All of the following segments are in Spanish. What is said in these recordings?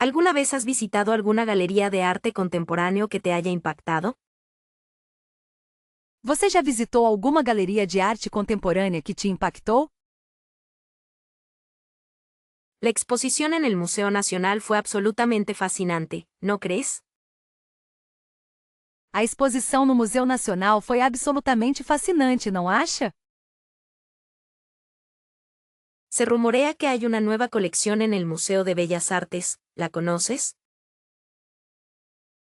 ¿Alguna vez has visitado alguna galería de arte contemporáneo que te haya impactado? Você já visitou alguma galeria de arte contemporânea que te impactou? La exposición en el Museo Nacional fue absolutamente fascinante, ¿no crees? A exposição no Museu Nacional foi absolutamente fascinante, não acha? Se rumorea que hay una nueva colección en el Museo de Bellas Artes, ¿la conoces?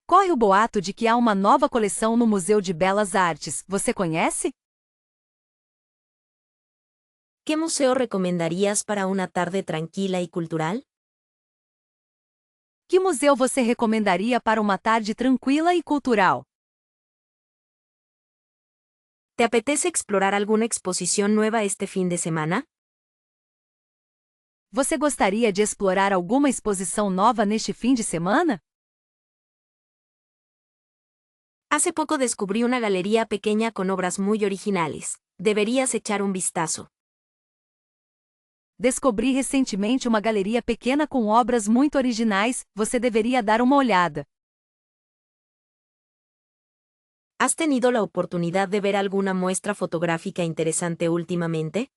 Corre o boato de que há uma nova coleção no Museu de Belas Artes. Você conhece? ¿Qué museo recomendarías para una tarde tranquila y cultural? Que museu você recomendaria para uma tarde tranquila e cultural? ¿Te apetece explorar alguna exposición nueva este fin de semana? Você gostaria de explorar alguma exposição nova neste fim de semana? Hace poco descubrí una galería pequeña con obras muy originales. Deberías echar un vistazo. Descobri recentemente uma galeria pequena com obras muito originais. Você deveria dar uma olhada. ¿Has tenido la oportunidad de ver alguna muestra fotográfica interesante últimamente?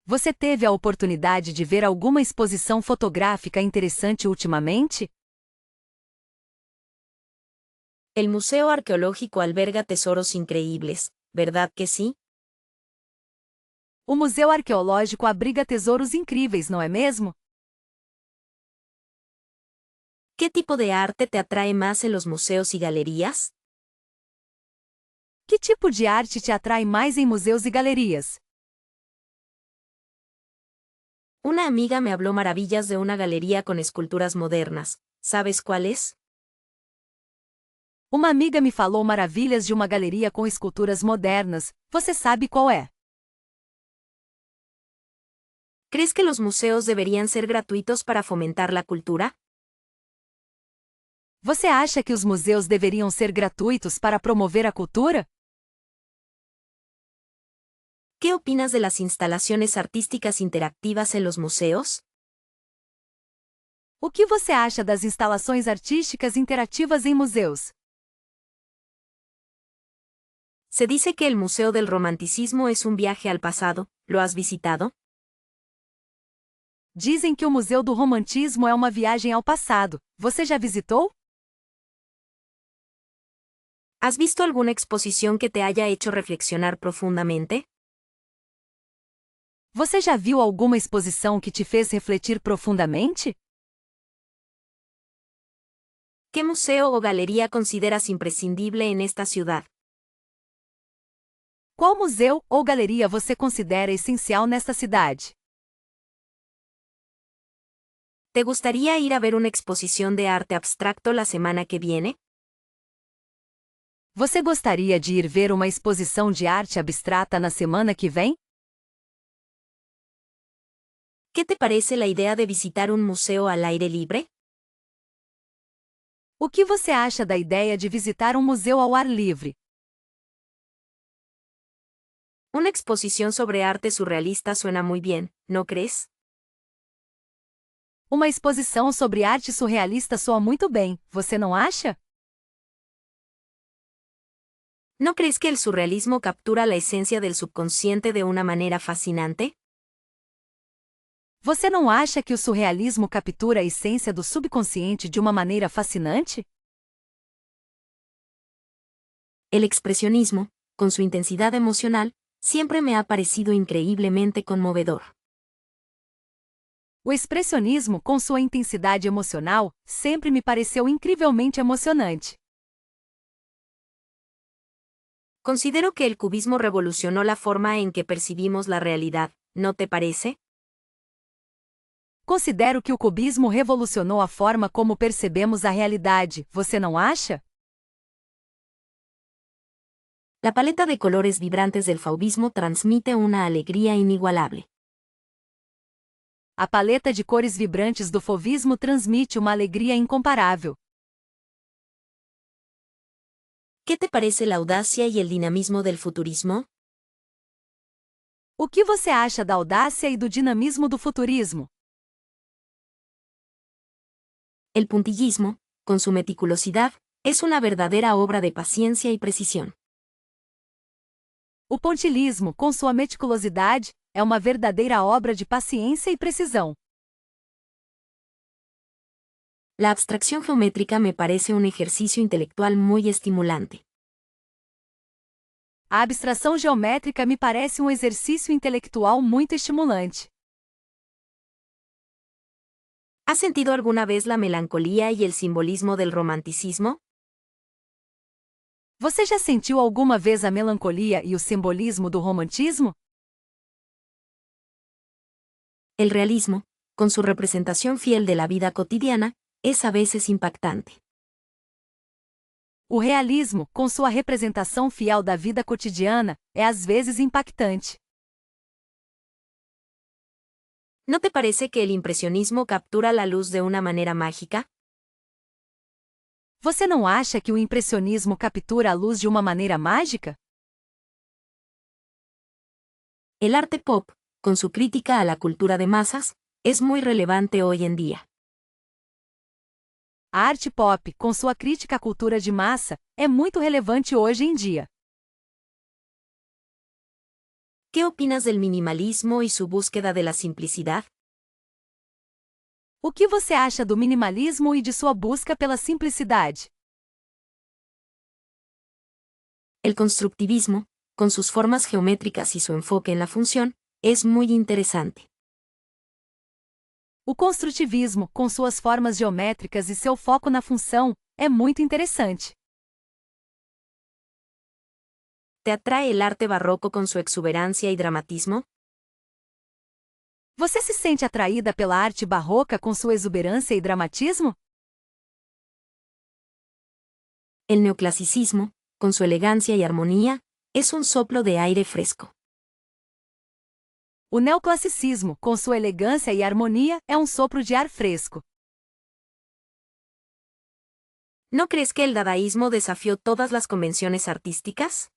Você teve a oportunidade de ver alguma exposição fotográfica interessante ultimamente? El Museo Arqueológico alberga tesoros increíbles, ¿verdad que sí? O Museu Arqueológico abriga tesouros incríveis, não é mesmo? ¿Qué tipo de arte te atrae más en los museos y galerías? Que tipo de arte te atrai mais em museus e galerias? Una amiga me habló maravillas de una galería con esculturas modernas. ¿Sabes cuál es? Uma amiga me falou maravilhas de uma galeria com esculturas modernas. Você sabe qual é? ¿Crees que los museos deberían ser gratuitos para fomentar la cultura? Você acha que os museus deveriam ser gratuitos para promover a cultura? ¿Qué opinas de las instalaciones artísticas interactivas en los museos? O que você acha das instalações artísticas interativas em museus? Se dice que el Museo del Romanticismo es un viaje al pasado. ¿Lo has visitado? Dizem que o Museu do Romantismo é uma viagem ao passado. Você já visitou? ¿Has visto alguna exposición que te haya hecho reflexionar profundamente? Você já viu alguma exposição que te fez refletir profundamente? ¿Qué museo o galería consideras imprescindible en esta ciudad? Qual museu ou galeria você considera essencial nesta cidade? ¿Te gustaría ir a ver una exposición de arte abstracto la semana que viene? Você gostaria de ir ver uma exposição de arte abstrata na semana que vem? ¿Qué te parece la idea de visitar un museo al aire libre? O que você acha da ideia de visitar um museu ao ar livre? Una exposición sobre arte surrealista suena muy bien, ¿no crees? Uma exposição sobre arte surrealista soa muito bem, você não acha? ¿No crees que el surrealismo captura la esencia del subconsciente de una manera fascinante? Você não acha que o surrealismo captura a essência do subconsciente de uma maneira fascinante? El expresionismo, con su intensidad emocional, siempre me ha parecido increíblemente conmovedor. O expressionismo, com sua intensidade emocional, sempre me pareceu incrivelmente emocionante. Considero que el cubismo revolucionó la forma en que percibimos la realidad, ¿no te parece? Considero que o cubismo revolucionou a forma como percebemos a realidade, você não acha? La paleta de colores vibrantes del fauvismo transmite una alegría inigualable. A paleta de cores vibrantes do fauvismo transmite uma alegria incomparável. ¿Qué te parece la audacia y el dinamismo del futurismo? O que você acha da audácia e do dinamismo do futurismo? El puntillismo, con su meticulosidad, es una verdadera obra de paciencia y precisión. O pontilhismo, com sua meticulosidade, é uma verdadeira obra de paciência e precisão. La abstracción geométrica me parece un ejercicio intelectual muy estimulante. A abstração geométrica me parece um exercício intelectual muito estimulante. ¿Has sentido alguna vez la melancolía y el simbolismo del romanticismo? Você já sentiu alguma vez a melancolia e o simbolismo do romantismo? El realismo, con su representación fiel de la vida cotidiana, es a veces impactante. O realismo, com sua representação fiel da vida cotidiana, é às vezes impactante. ¿No te parece que el impresionismo captura la luz de una manera mágica? Você não acha que o impressionismo captura a luz de uma maneira mágica? El arte pop, con su crítica a la cultura de masas, es muy relevante hoy en día. A arte pop, com sua crítica à cultura de massa, é muito relevante hoje em dia. ¿Qué opinas del minimalismo y su búsqueda de la simplicidad? O que você acha do minimalismo e de sua busca pela simplicidade? El constructivismo, con sus formas geométricas y su enfoque en la función, es muy interesante. O construtivismo, com suas formas geométricas e seu foco na função, é muito interessante. ¿Te atrae el arte barroco con su exuberancia y dramatismo? Você se sente atraída pela arte barroca com sua exuberância e dramatismo? El neoclasicismo, con su elegancia y armonía, es un soplo de aire fresco. O neoclassicismo, com sua elegância e harmonia, é um sopro de ar fresco. ¿No crees que el dadaísmo desafió todas las convenciones artísticas?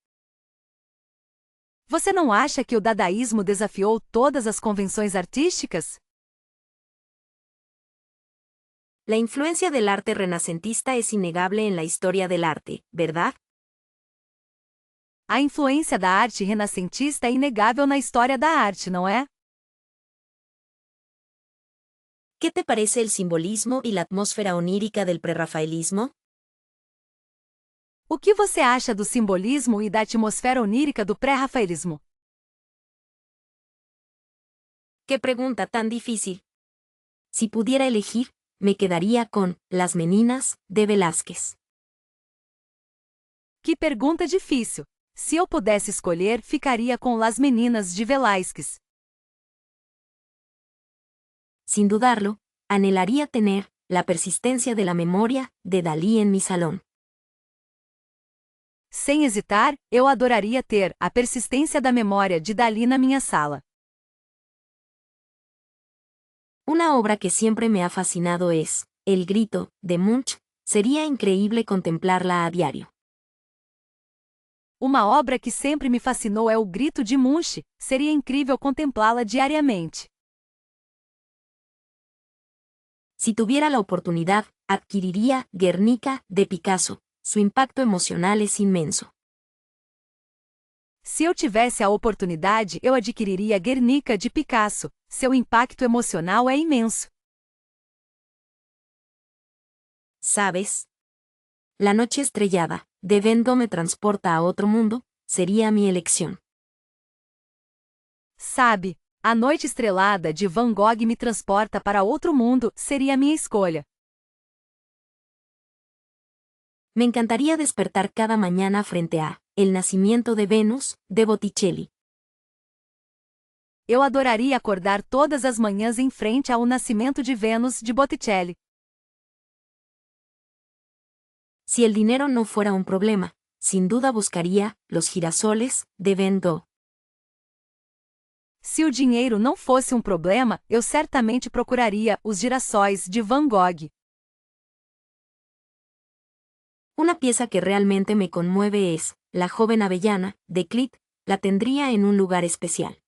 Você não acha que o dadaísmo desafiou todas as convenções artísticas? La influencia del arte renacentista es innegable en la historia del arte, ¿verdad? A influência da arte renascentista é inegável na história da arte, não é? ¿Qué te parece el simbolismo y la atmósfera onírica del prerrafaelismo? O que você acha do simbolismo e da atmosfera onírica do pré-rafaelismo? ¡Qué pregunta tan difícil! Si pudiera elegir, me quedaría con Las Meninas, de Velázquez. Que pergunta difícil! Se eu pudesse escolher, ficaria com Las Meninas de Velázquez. Sin dudarlo, anhelaría tener La persistencia de la memoria, de Dalí en mi salón. Sem hesitar, eu adoraria ter A persistência da memória de Dalí na minha sala. Una obra que siempre me ha fascinado es El grito, de Munch. Sería increíble contemplarla a diario. Uma obra que sempre me fascinou é O Grito de Munch. Seria incrível contemplá-la diariamente. Si tuviera la oportunidad, adquiriría Guernica, de Picasso. Su impacto emocional es inmenso. Se eu tivesse a oportunidade, eu adquiriria Guernica de Picasso. Seu impacto emocional é imenso. ¿Sabes? La noche estrellada, de Van Gogh me transporta a otro mundo, sería mi elección. Sabe, A Noite Estrelada de Van Gogh me transporta para outro mundo, seria a minha escolha. Me encantaría despertar cada mañana frente a El nacimiento de Venus, de Botticelli. Eu adoraria acordar todas as manhãs em frente ao Nascimento de Vênus de Botticelli. Si el dinero no fuera un problema, sin duda buscaría Los girasoles, de Van Gogh. Se o dinheiro não fosse um problema, eu certamente procuraria Os Girassóis de Van Gogh. Una pieza que realmente me conmueve es La joven avellana, de Klit. La tendría en un lugar especial.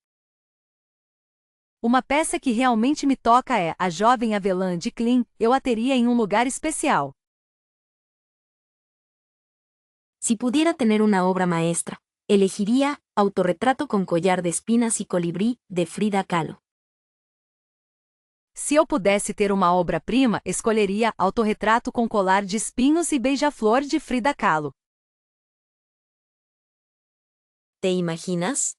Uma peça que realmente me toca é A Jovem Avelã de Klein. Eu a teria em um lugar especial. Si pudiera tener una obra maestra, elegiría Autorretrato con collar de espinas y colibrí, de Frida Kahlo. Se eu pudesse ter uma obra-prima, escolheria Autorretrato com colar de espinhos e beija-flor, de Frida Kahlo. ¿Te imaginas?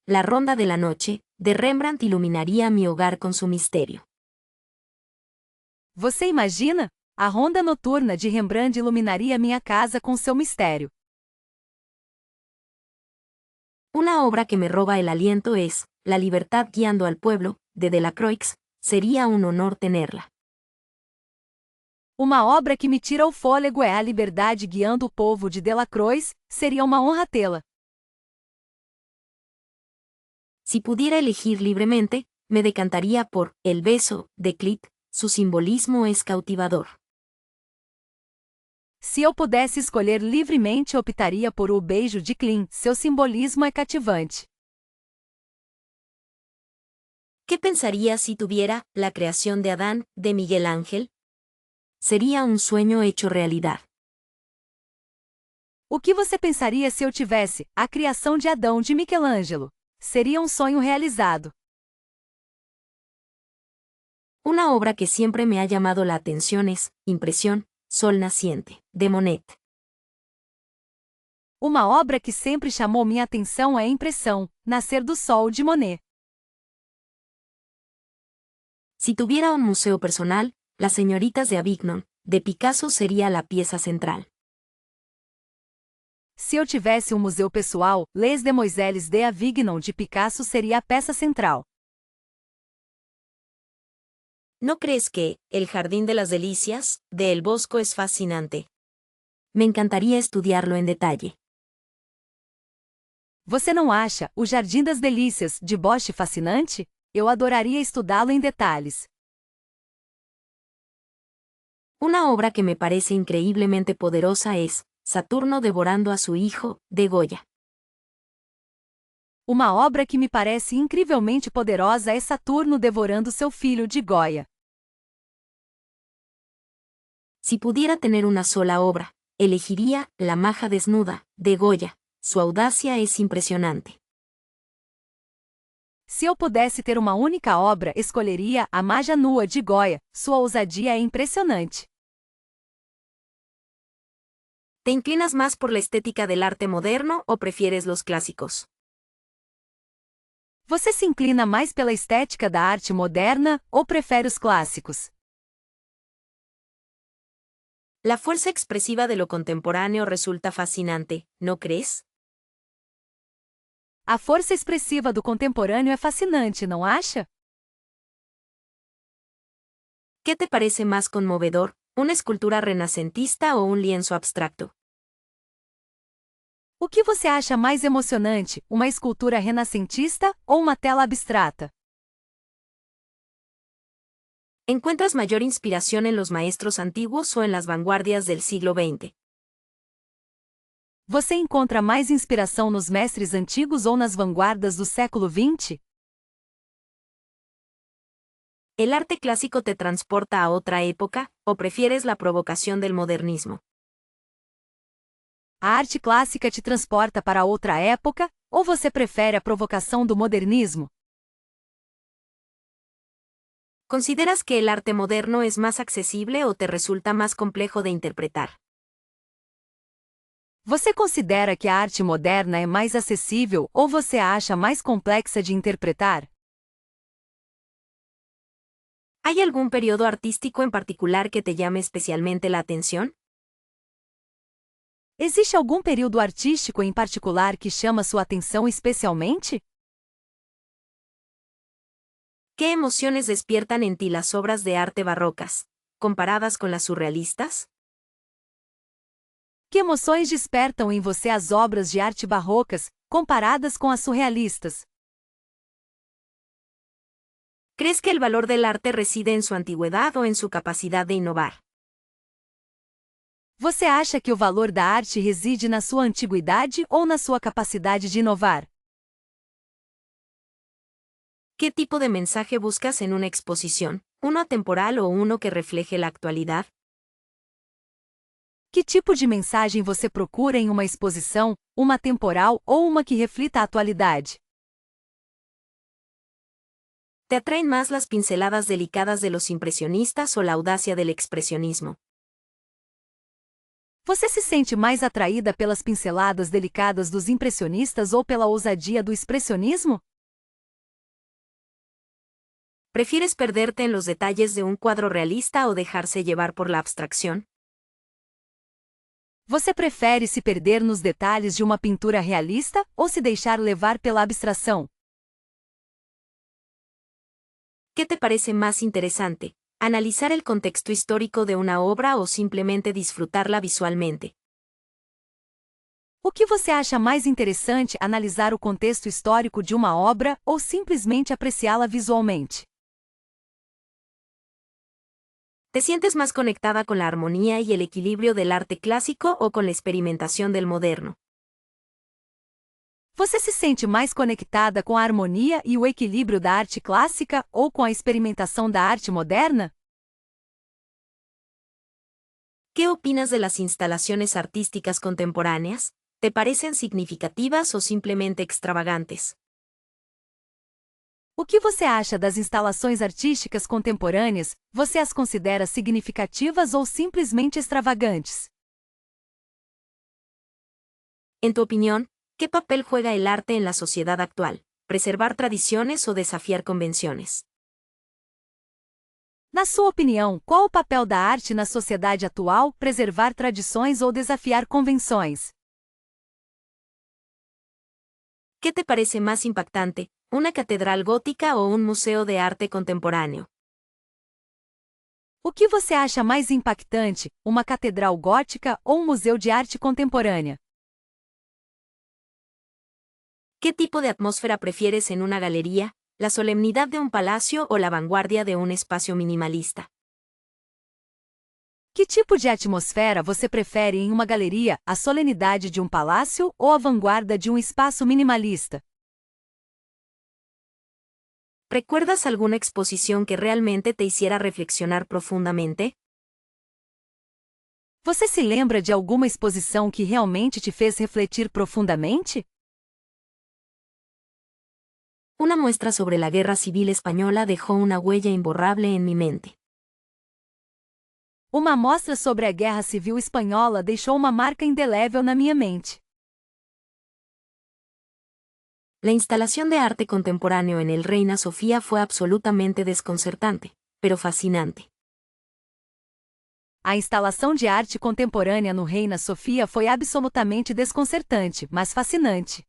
La ronda de la noche, de Rembrandt iluminaría mi hogar con su misterio. Você imagina? A ronda noturna de Rembrandt iluminaria minha casa com seu mistério. Una obra que me roba el aliento es La libertad guiando al pueblo, de Delacroix. Sería un honor tenerla. Uma obra que me tira o fôlego é A Liberdade Guiando o Povo, de Delacroix. Seria uma honra tê-la. Si pudiera elegir libremente, me decantaría por El beso, de Klit. Su simbolismo es cautivador. Se eu pudesse escolher livremente, optaria por O Beijo, de Klein. Seu simbolismo é cativante. ¿Qué pensaría si tuviera La creación de Adán, de Miguel Ángel? Sería un sueño hecho realidad. O que você pensaria se eu tivesse A Criação de Adão, de Michelangelo? Seria um sonho realizado. Una obra que siempre me ha llamado la atención es Impresión, Sol naciente, de Monet. Uma obra que sempre chamou minha atenção é Impressão, Nascer do Sol, de Monet. Si tuviera un museo personal, Las señoritas de Avignon, de Picasso sería la pieza central. Se eu tivesse um museu pessoal, Les Demoiselles de Avignon, de Picasso seria a peça central. ¿No crees que El jardín de las delicias, de El Bosco es fascinante? Me encantaría estudiarlo en detalle. Você não acha O Jardim das Delícias, de Bosch, fascinante? Eu adoraria estudá-lo em detalhes. Una obra que me parece increíblemente poderosa es Saturno devorando a su hijo, de Goya. Uma obra que me parece incrivelmente poderosa é Saturno devorando seu filho, de Goya. Si pudiera tener una sola obra, elegiría La maja desnuda, de Goya. Su audacia es impresionante. Se eu pudesse ter uma única obra, escolheria A Maja Nua, de Goya. Sua ousadia é impressionante. ¿Te inclinas más por la estética del arte moderno o prefieres los clásicos? Você se inclina mais pela estética da arte moderna ou prefere os clássicos? La fuerza expresiva de lo contemporáneo resulta fascinante, ¿no crees? A força expressiva do contemporâneo é fascinante, não acha? ¿Qué te parece más conmovedor, una escultura renacentista o un lienzo abstracto? O que você acha mais emocionante, uma escultura renascentista ou uma tela abstrata? ¿Encuentras mayor inspiración en los maestros antiguos o en las vanguardias del siglo XX? Você encontra mais inspiração nos mestres antigos ou nas vanguardas do século XX? ¿El arte clásico te transporta a otra época, o prefieres la provocación del modernismo? A arte clássica te transporta para outra época, ou você prefere a provocação do modernismo? ¿Consideras que el arte moderno es más accesible o te resulta más complejo de interpretar? Você considera que a arte moderna é mais acessível ou você a acha mais complexa de interpretar? ¿Hay algún periodo artístico en particular que te llame especialmente la atención? Existe algum período artístico em particular que chama sua atenção especialmente? ¿Qué emociones despiertan en ti las obras de arte barrocas, comparadas con las surrealistas? Que emoções despertam em você as obras de arte barrocas, comparadas com as surrealistas? ¿Crees que el valor del arte reside en su antigüedad o en su capacidad de innovar? Você acha que o valor da arte reside na sua antiguidade ou na sua capacidade de inovar? ¿Qué tipo de mensaje buscas en una exposición? ¿Uno atemporal o uno que refleje la actualidad? Que tipo de mensagem você procura em uma exposição, uma temporal ou uma que reflita a atualidade? ¿Te atraen más las pinceladas delicadas de los impresionistas o la audacia del expresionismo? Você se sente mais atraída pelas pinceladas delicadas dos impressionistas ou pela ousadia do expressionismo? ¿Prefieres perderte en los detalles de un cuadro realista o dejarse llevar por la abstracción? Você prefere se perder nos detalhes de uma pintura realista ou se deixar levar pela abstração? ¿Qué te parece más interesante? ¿Analizar el contexto histórico de una obra o simplemente disfrutarla visualmente? O que você acha mais interessante, analisar o contexto histórico de uma obra ou simplesmente apreciá-la visualmente? ¿Te sientes más conectada con la armonía y el equilibrio del arte clásico o con la experimentación del moderno? Você se sente mais conectada com a harmonia e o equilíbrio da arte clássica ou com a experimentação da arte moderna? ¿Qué opinas de las instalaciones artísticas contemporáneas? ¿Te parecen significativas o simplemente extravagantes? O que você acha das instalações artísticas contemporâneas? Você as considera significativas ou simplesmente extravagantes? En tu opinión, ¿qué papel juega el arte en la sociedad actual? ¿Preservar tradiciones o desafiar convenciones? Na sua opinião, qual o papel da arte na sociedade atual? Preservar tradições ou desafiar convenções? ¿Qué te parece más impactante, una catedral gótica o un museo de arte contemporáneo? O que você acha mais impactante, uma catedral gótica ou um museu de arte contemporânea? ¿Qué tipo de atmósfera prefieres en una galería, la solemnidad de un palacio o la vanguardia de un espacio minimalista? Que tipo de atmosfera você prefere em uma galeria, a solenidade de um palácio ou a vanguarda de um espaço minimalista? ¿Recuerdas alguna exposición que realmente te hiciera reflexionar profundamente? Você se lembra de alguma exposição que realmente te fez refletir profundamente? Una muestra sobre la Guerra Civil Española dejó una huella imborrable en mi mente. Uma amostra sobre a Guerra Civil Espanhola deixou uma marca indelével na minha mente. La instalación de arte contemporáneo en el Reina Sofía fue absolutamente desconcertante, pero fascinante. A instalação de arte contemporânea no Reina Sofia foi absolutamente desconcertante, mas fascinante.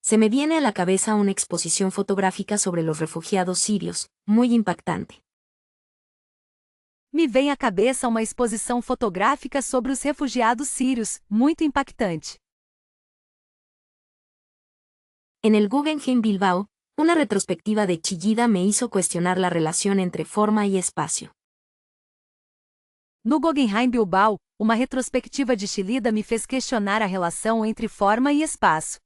Se me viene a la cabeza una exposición fotográfica sobre los refugiados sirios, muy impactante. Me vem à cabeça uma exposição fotográfica sobre os refugiados sírios, muito impactante. En el Guggenheim Bilbao, una retrospectiva de Chillida me hizo cuestionar la relación entre forma y espacio. No Guggenheim Bilbao, uma retrospectiva de Chillida me fez questionar a relação entre forma e espaço.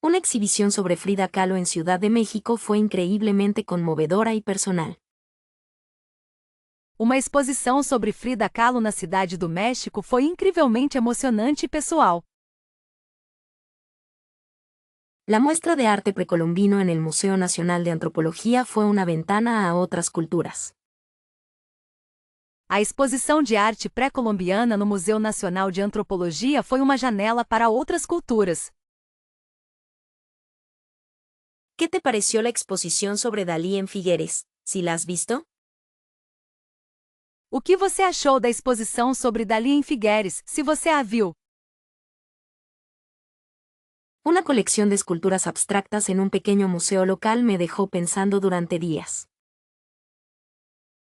Una exhibición sobre Frida Kahlo en Ciudad de México fue increíblemente conmovedora y personal. Uma exposição sobre Frida Kahlo na Cidade do México foi incrivelmente emocionante e pessoal. La muestra de arte precolombino en el Museo Nacional de Antropología fue una ventana a otras culturas. A exposição de arte pré-colombiana no Museu Nacional de Antropologia foi uma janela para outras culturas. ¿Qué te pareció la exposición sobre Dalí en Figueres? ¿Si la has visto? O que você achou da exposição sobre Dalí em Figueres, se você a viu? Una colección de esculturas abstractas en un pequeño museo local me dejó pensando durante días.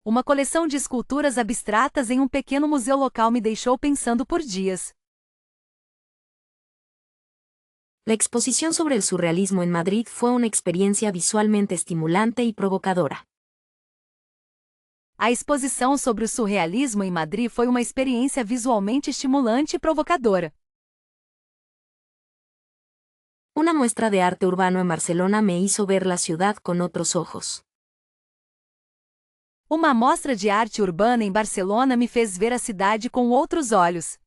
Uma coleção de esculturas abstratas em um pequeno museu local me deixou pensando por dias. La exposición sobre el surrealismo en Madrid fue una experiencia visualmente estimulante y provocadora. A exposição sobre o surrealismo em Madrid foi uma experiência visualmente estimulante e provocadora. Una muestra de arte urbano en Barcelona me hizo ver la ciudad con otros ojos. Uma amostra de arte urbana em Barcelona me fez ver a cidade com outros olhos.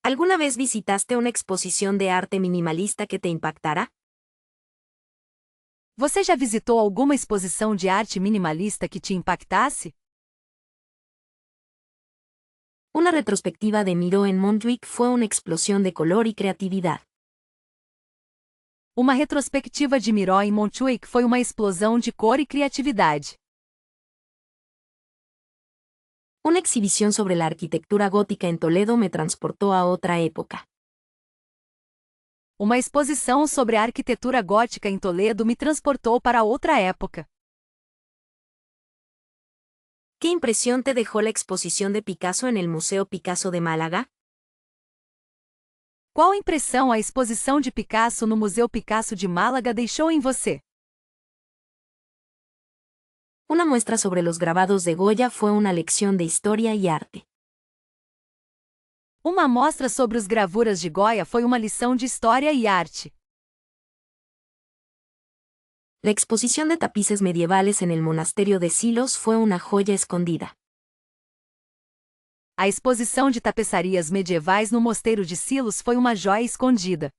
¿Alguna vez visitaste una exposición de arte minimalista que te impactara? Você já visitou alguma exposição de arte minimalista que te impactasse? Una retrospectiva de Miró en Montjuic fue una explosión de color y creatividad. Uma retrospectiva de Miró em Montjuic foi uma explosão de cor e criatividade. Una exhibición sobre la arquitectura gótica en Toledo me transportó a otra época. Uma exposição sobre a arquitetura gótica em Toledo me transportou para outra época. ¿Qué impresión te dejó la exposición de Picasso en el Museo Picasso de Málaga? Qual impressão a exposição de Picasso no Museu Picasso de Málaga deixou em você? Una muestra sobre los grabados de Goya fue una lección de historia y arte. Uma amostra sobre os gravuras de Goya foi uma lição de história e arte. La exposición de tapices medievales en el monasterio de Silos fue una joya escondida. A exposição de tapeçarias medievais no Mosteiro de Silos foi uma joia escondida.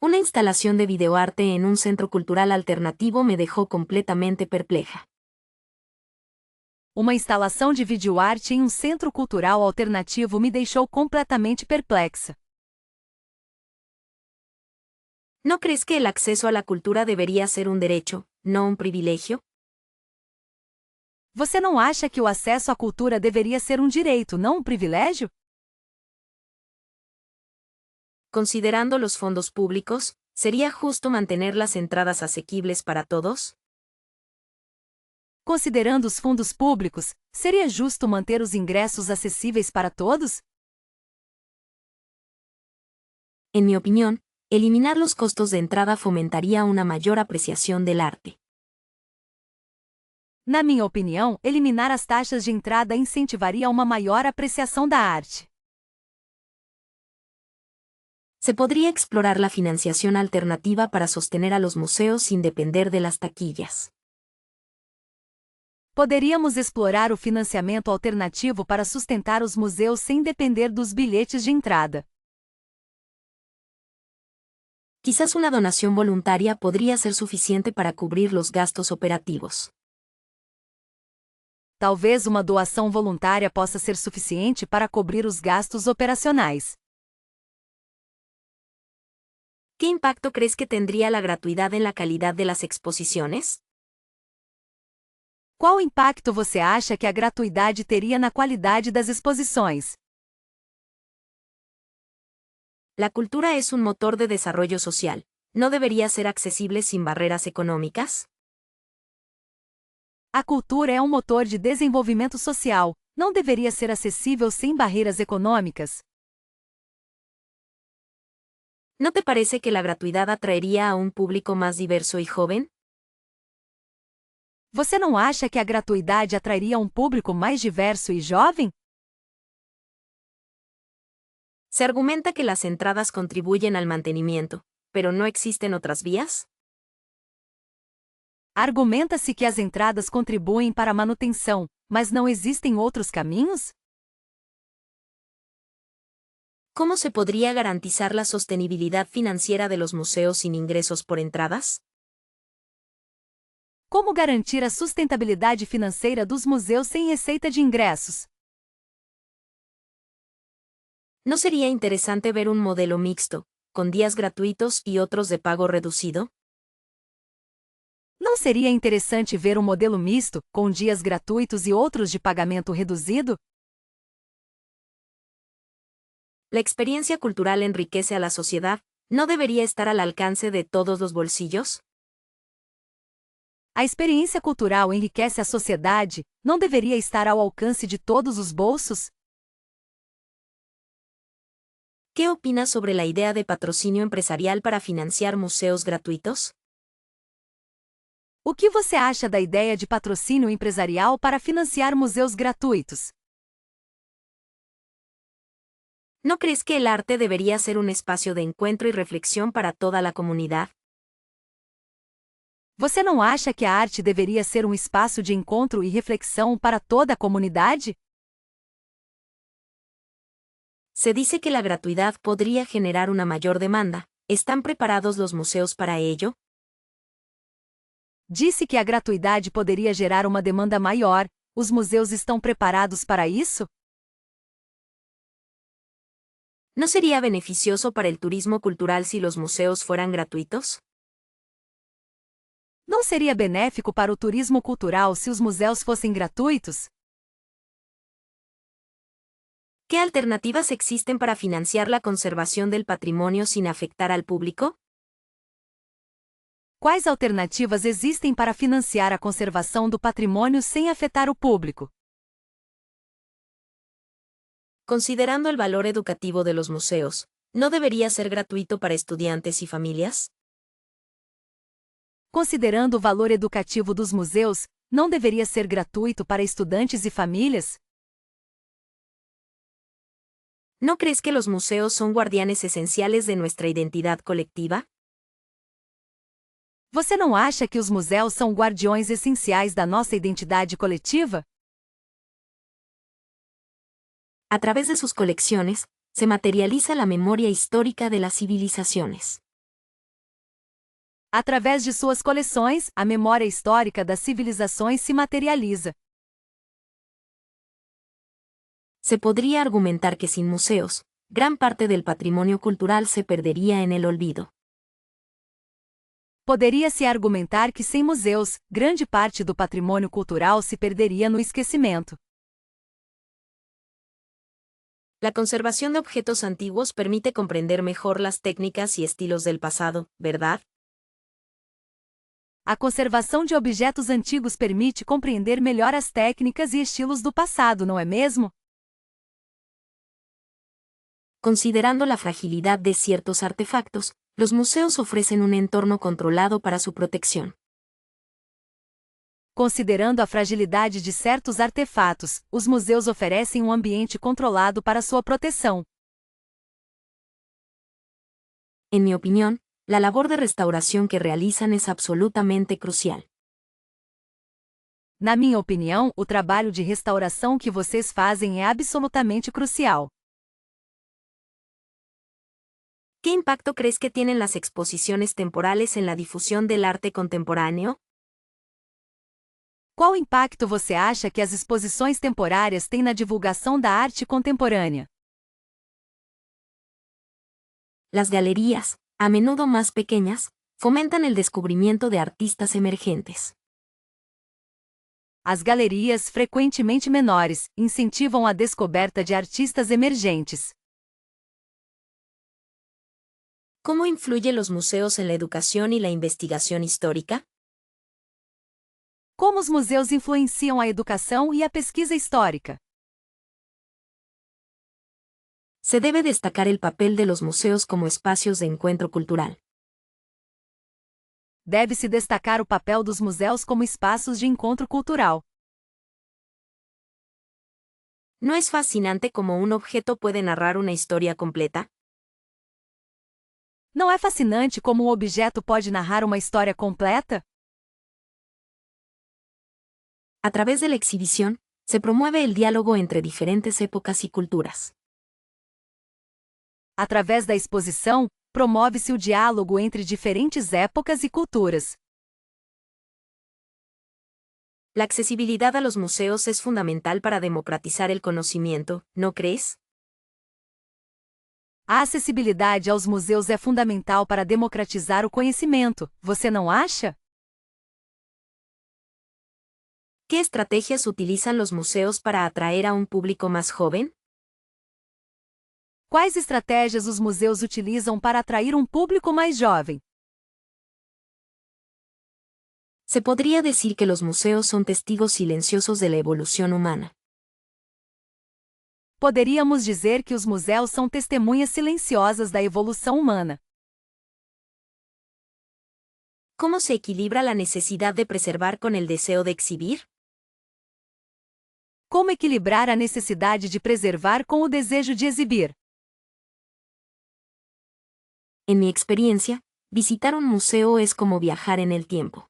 Una instalación de videoarte en un centro cultural alternativo me dejó completamente perpleja. Uma instalação de videoarte em um centro cultural alternativo me deixou completamente perplexa. ¿No crees que el acceso a la cultura debería ser un derecho, no un privilegio? Você não acha que o acesso à cultura deveria ser um direito, não um privilégio? Considerando los fondos públicos, ¿sería justo mantener las entradas asequibles para todos? Considerando os fundos públicos, seria justo manter os ingressos acessíveis para todos? En mi opinión, eliminar los costos de entrada fomentaría una mayor apreciación del arte. Na minha opinião, eliminar as taxas de entrada incentivaria uma maior apreciação da arte. Se podría explorar la financiación alternativa para sostener a los museos sin depender de las taquillas. Poderíamos explorar o financiamento alternativo para sustentar os museus sem depender dos bilhetes de entrada. Quizás una donación voluntaria podría ser suficiente para cubrir los gastos operativos. Talvez uma doação voluntária possa ser suficiente para cobrir os gastos operacionais. ¿Qué impacto crees que tendría la gratuidad en la calidad de las exposiciones? Qual impacto você acha que a gratuidade teria na qualidade das exposições? La cultura es un motor de desarrollo social. ¿No debería ser accesible sin barreras económicas? A cultura é um motor de desenvolvimento social. Não deveria ser acessível sem barreiras econômicas? ¿No te parece que la gratuidad atraería a un público más diverso y joven? Você não acha que a gratuidade atrairia um público mais diverso e jovem? Se argumenta que las entradas contribuyen al mantenimiento, pero ¿no existen otras vías? Argumenta-se que as entradas contribuem para a manutenção, mas não existem outros caminhos? ¿Cómo se podría garantizar la sostenibilidad financiera de los museos sin ingresos por entradas? Como garantir a sustentabilidade financeira dos museus sem receita de ingressos? ¿No sería interesante ver un modelo mixto, con días gratuitos y otros de pago reducido? Não seria interessante ver um modelo misto, com dias gratuitos e outros de pagamento reduzido? La experiencia cultural enriquece a la sociedad, ¿no debería estar al alcance de todos los bolsillos? A experiência cultural enriquece a sociedade, não deveria estar ao alcance de todos os bolsos? ¿Qué opinas sobre la idea de patrocinio empresarial para financiar museos gratuitos? O que você acha da ideia de patrocínio empresarial para financiar museus gratuitos? ¿No crees que el arte debería ser un espacio de encuentro y reflexión para toda la comunidad? Você não acha que a arte deveria ser um espaço de encontro e reflexão para toda a comunidade? Se dice que la gratuidad podría generar una mayor demanda. ¿Están preparados los museos para ello? Disse que a gratuidade poderia gerar uma demanda maior. Os museus estão preparados para isso? ¿No sería beneficioso para el turismo cultural si los museos fueran gratuitos? Não seria benéfico para o turismo cultural se os museus fossem gratuitos? ¿Qué alternativas existen para financiar la conservación del patrimonio sin afectar al público? Quais alternativas existem para financiar a conservação do patrimônio sem afetar o público? Considerando el valor educativo de los museos, ¿no debería ser gratuito para estudiantes y familias? Considerando o valor educativo dos museus, não deveria ser gratuito para estudantes e famílias? ¿No crees que los museos son guardianes esenciales de nuestra identidad colectiva? Você não acha que os museus são guardiões essenciais da nossa identidade coletiva? A través de sus colecciones, se materializa la memoria histórica de las civilizaciones. Através de suas coleções, a memória histórica das civilizações se materializa. Se podría argumentar que sin museos, gran parte del patrimonio cultural se perdería en el olvido. Poderia-se argumentar que sem museus, grande parte do patrimônio cultural se perderia no esquecimento. La conservación de objetos antiguos permite comprender mejor las técnicas y estilos del pasado, ¿verdad? A conservação de objetos antigos permite compreender melhor as técnicas e estilos do passado, não é mesmo? Considerando la fragilidad de ciertos artefactos, los museos ofrecen un entorno controlado para su protección. Considerando a fragilidade de certos artefatos, os museus oferecem um ambiente controlado para sua proteção. En mi opinión, la labor de restauración que realizan es absolutamente crucial. Na minha opinião, o trabalho de restauração que vocês fazem é absolutamente crucial. ¿Qué impacto crees que tienen las exposiciones temporales en la difusión del arte contemporáneo? Qual impacto você acha que as exposições temporárias têm na divulgação da arte contemporânea? Las galerías, a menudo más pequeñas, fomentan el descubrimiento de artistas emergentes. As galerias, frequentemente menores, incentivam a descoberta de artistas emergentes. ¿Cómo influyen los museos en la educación y la investigación histórica? Como os museus influenciam a educação e a pesquisa histórica? Se debe destacar el papel de los museos como espacios de encuentro cultural. Deve-se destacar o papel dos museus como espaços de encontro cultural. ¿No es fascinante cómo un objeto puede narrar una historia completa? Não é fascinante como um objeto pode narrar uma história completa? A través de la exhibición, se promueve el diálogo entre diferentes épocas y culturas. Através da exposição, promove-se o diálogo entre diferentes épocas e culturas. La accesibilidad a los museos es fundamental para democratizar el conocimiento, ¿no crees? A acessibilidade aos museus é fundamental para democratizar o conhecimento, você não acha? ¿Qué estrategias utilizan los museos para atraer a un público más joven? Quais estratégias os museus utilizam para atrair um público mais jovem? Se podría decir que los museos son testigos silenciosos de la evolución humana. Poderíamos dizer que os museus são testemunhas silenciosas da evolução humana. ¿Cómo se equilibra la necesidad de preservar con el deseo de exhibir? Como equilibrar a necessidade de preservar com o desejo de exibir? En mi experiencia, visitar un museo es como viajar en el tiempo.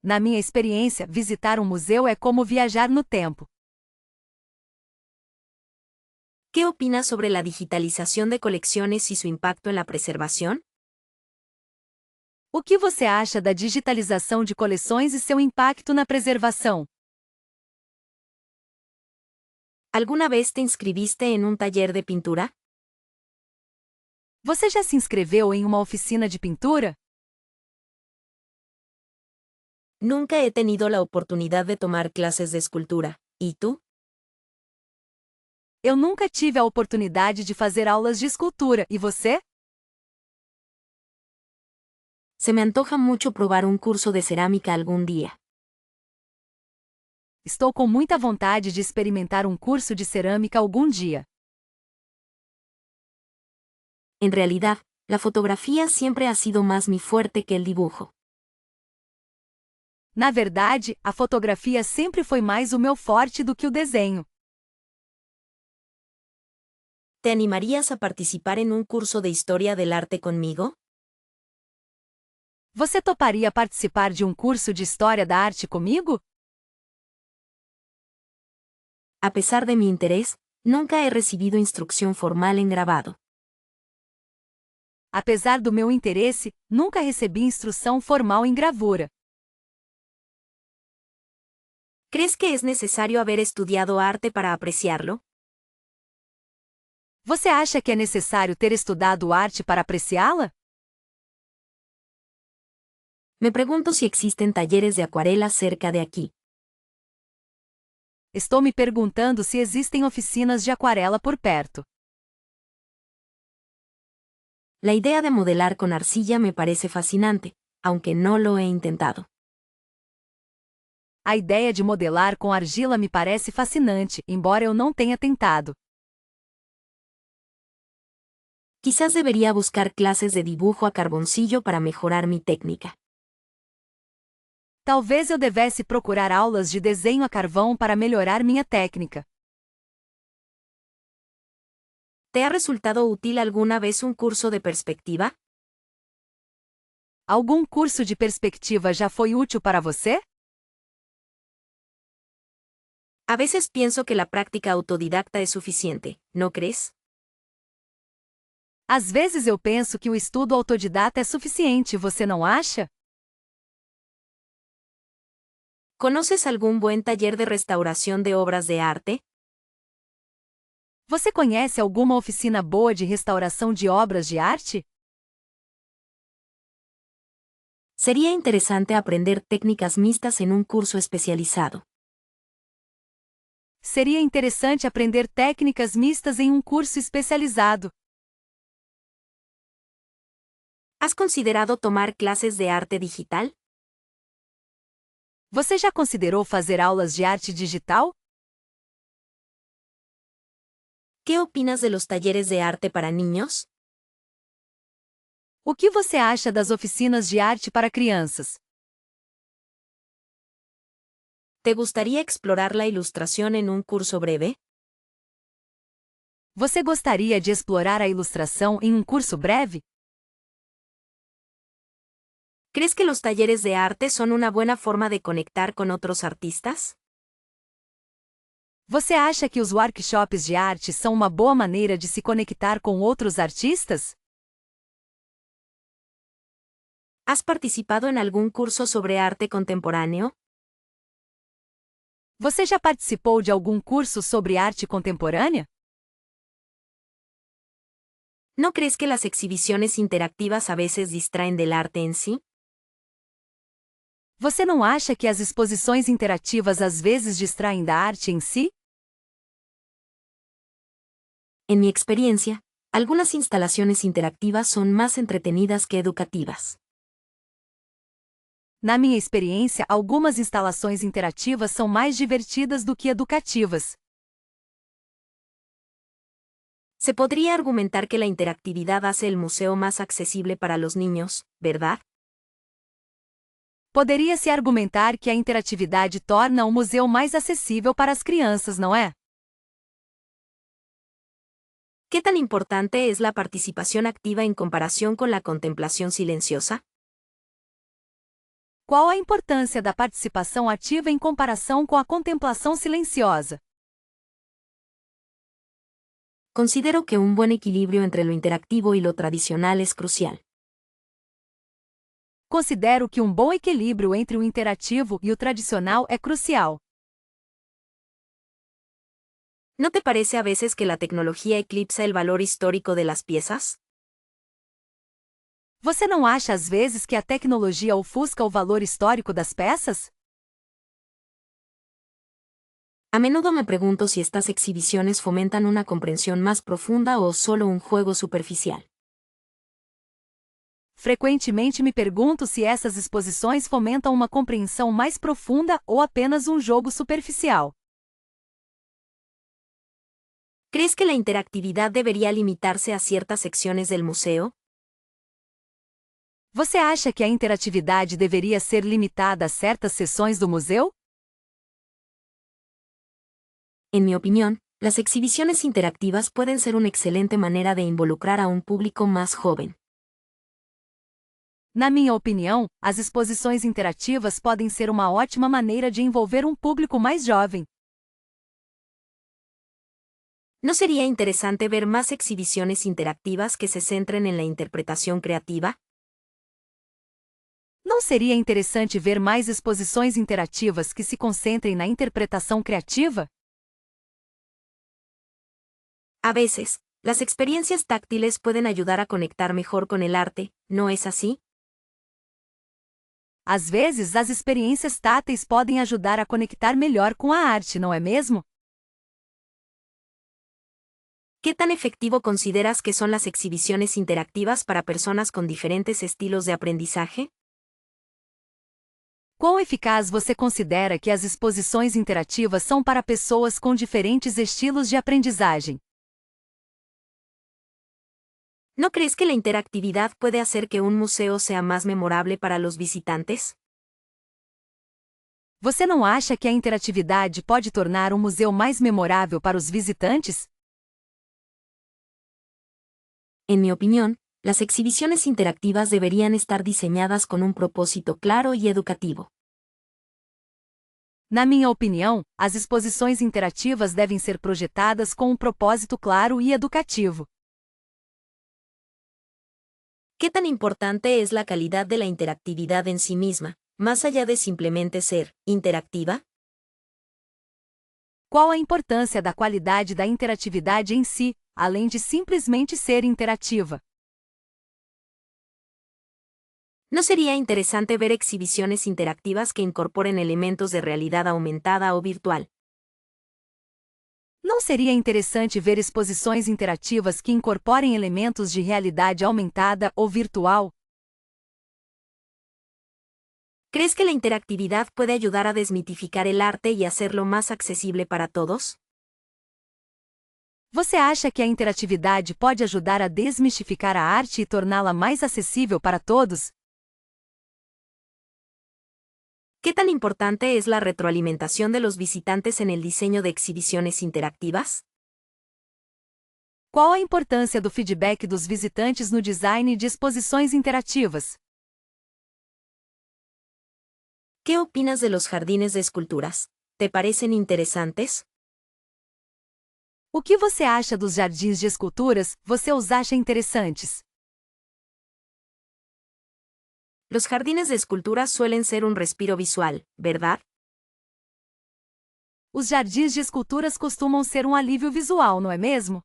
Na minha experiência, visitar um museu é como viajar no tempo. ¿Qué opinas sobre la digitalización de colecciones y su impacto en la preservación? O que você acha da digitalização de coleções e seu impacto na preservação? ¿Alguna vez te inscribiste en un taller de pintura? Você já se inscreveu em uma oficina de pintura? Nunca he tenido la oportunidad de tomar clases de escultura. ¿Y tú? Eu nunca tive a oportunidade de fazer aulas de escultura, e você? Se me antoja mucho probar un curso de cerámica algún día. Estou com muita vontade de experimentar um curso de cerâmica algum dia. En realidad, la fotografía siempre ha sido más mi fuerte que el dibujo. Na verdade, a fotografia sempre foi mais o meu forte do que o desenho. ¿Te animarías a participar en un curso de historia del arte conmigo? Você toparia participar de um curso de História da Arte comigo? A pesar de mi interés, nunca he recibido instrucción formal en grabado. Apesar do meu interesse, nunca recebi instrução formal em gravura. ¿Crees que es necesario haber estudiado arte para apreciarlo? Você acha que é necessário ter estudado arte para apreciá-la? Me pregunto si existen talleres de acuarela cerca de aquí. Estou me perguntando se existem oficinas de aquarela por perto. La idea de modelar con arcilla me parece fascinante, aunque no lo he intentado. A ideia de modelar com argila me parece fascinante, embora eu não tenha tentado. Quizás debería buscar clases de dibujo a carboncillo para mejorar mi técnica. Talvez eu devesse procurar aulas de desenho a carvão para melhorar minha técnica. ¿Te ha resultado útil alguna vez un curso de perspectiva? Algum curso de perspectiva já foi útil para você? A veces pienso que la práctica autodidacta es suficiente, ¿no crees? Às vezes eu penso que o estudo autodidata é suficiente, você não acha? ¿Conoces algún buen taller de restauración de obras de arte? Você conhece alguma oficina boa de restauração de obras de arte? Sería interesante aprender técnicas mixtas en un curso especializado. Seria interessante aprender técnicas mistas em um curso especializado. ¿Has considerado tomar clases de arte digital? Você já considerou fazer aulas de arte digital? ¿Qué opinas de los talleres de arte para niños? O que você acha das oficinas de arte para crianças? ¿Te gustaría explorar la ilustración en un curso breve? Você gostaria de explorar a ilustração em um curso breve? ¿Crees que los talleres de arte son una buena forma de conectar con otros artistas? Você acha que os workshops de arte são uma boa maneira de se conectar com outros artistas? ¿Has participado en algún curso sobre arte contemporáneo? Você já participou de algum curso sobre arte contemporânea? ¿No crees que las exhibiciones interactivas a veces distraen del arte en sí? Você não acha que as exposições interativas às vezes distraem da arte em si? En mi experiencia, algunas instalaciones interactivas son más entretenidas que educativas. Na minha experiência, algumas instalações interativas são mais divertidas do que educativas. Se podría argumentar que la interactividad hace el museo más accesible para los niños, ¿verdad? Poderia-se argumentar que a interatividade torna o museu mais acessível para as crianças, não é? ¿Qué tan importante es la participación activa en comparación con la contemplación silenciosa? Qual a importância da participação ativa em comparação com a contemplação silenciosa? Considero que un buen equilibrio entre lo interactivo y lo tradicional es crucial. Considero que bom equilíbrio entre o interativo e o tradicional é crucial. ¿No te parece a veces que la tecnología eclipsa el valor histórico de las piezas? Você não acha às vezes que a tecnologia ofusca o valor histórico das peças? A menudo me pregunto si estas exhibiciones fomentan una comprensión más profunda o solo un juego superficial. Frequentemente me pergunto se essas exposições fomentam uma compreensão mais profunda ou apenas jogo superficial. ¿Crees que la interactividad debería limitarse a ciertas secciones del museo? Você acha que a interatividade deveria ser limitada a certas seções do museu? En mi opinión, las exhibiciones interactivas pueden ser una excelente manera de involucrar a un público más joven. Na minha opinião, as exposições interativas podem ser uma ótima maneira de envolver um público mais jovem. ¿No sería interesante ver más exhibiciones interactivas que se centren en la interpretación creativa? Não seria interessante ver mais exposições interativas que se concentrem na interpretação criativa? A veces, las experiencias táctiles pueden ayudar a conectar mejor con el arte, ¿no es así? Às vezes, as experiências táteis podem ajudar a conectar melhor com a arte, não é mesmo? ¿Qué tan efectivo consideras que son las exhibiciones interactivas para personas con diferentes estilos de aprendizaje? Quão eficaz você considera que as exposições interativas são para pessoas com diferentes estilos de aprendizagem? ¿No crees que la interactividad puede hacer que un museo sea más memorable para los visitantes? Você não acha que a interatividade pode tornar um museu mais memorável para os visitantes? En mi opinión, las exhibiciones interactivas deberían estar diseñadas con un propósito claro y educativo. Na minha opinião, as exposições interativas devem ser projetadas com propósito claro e educativo. ¿Qué tan importante es la calidad de la interactividad en sí misma, más allá de simplemente ser interactiva? Qual a importância da qualidade da interatividade em si, além de simplesmente ser interativa? ¿No sería interesante ver exhibiciones interactivas que incorporen elementos de realidad aumentada o virtual? Não seria interessante ver exposições interativas que incorporem elementos de realidade aumentada ou virtual? ¿Crees que la interactividad puede ayudar a desmitificar el arte y hacerlo más accesible para todos? Você acha que a interatividade pode ajudar a desmistificar a arte e torná-la mais acessível para todos? ¿Qué tan importante es la retroalimentación de los visitantes en el diseño de exhibiciones interactivas? Qual a importância do feedback dos visitantes no design de exposições interativas? ¿Qué opinas de los jardines de esculturas? ¿Te parecen interesantes? O que você acha dos jardins de esculturas? Você os acha interessantes? Los jardines de esculturas suelen ser un respiro visual, ¿verdad? Os jardins de esculturas costumam ser alívio visual, não é mesmo?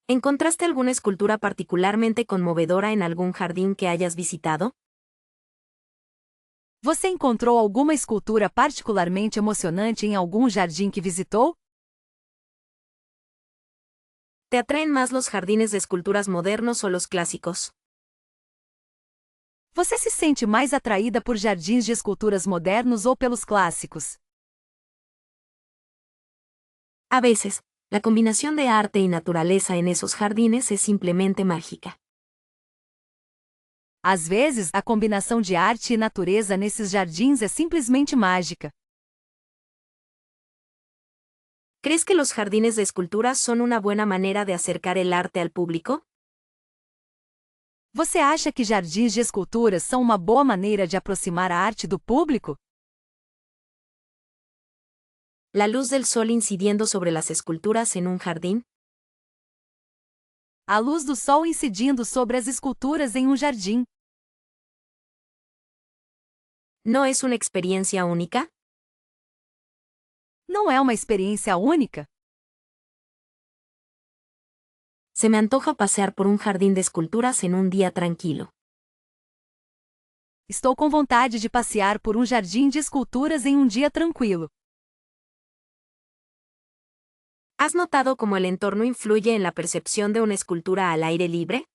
¿Encontraste alguna escultura particularmente conmovedora en algún jardín que hayas visitado? Você encontrou alguma escultura particularmente emocionante em algum jardim que visitou? ¿Te atraen más los jardines de esculturas modernos o los clásicos? Você se sente mais atraída por jardins de esculturas modernos ou pelos clássicos? A veces, la combinación de arte y naturaleza en esos jardines es simplemente mágica. Às vezes, a combinação de arte e natureza nesses jardins é simplesmente mágica. ¿Crees que los jardines de escultura son una buena manera de acercar el arte al público? Você acha que jardins de esculturas são uma boa maneira de aproximar a arte do público? ¿La luz del sol incidiendo sobre las esculturas en un jardín? A luz do sol incidindo sobre as esculturas em um jardim. ¿No es una experiencia única? Não é uma experiência única? Se me antoja pasear por un jardín de esculturas en un día tranquilo. Estou com vontade de passear por um jardim de esculturas em um dia tranquilo. ¿Has notado cómo el entorno influye en la percepción de una escultura al aire libre?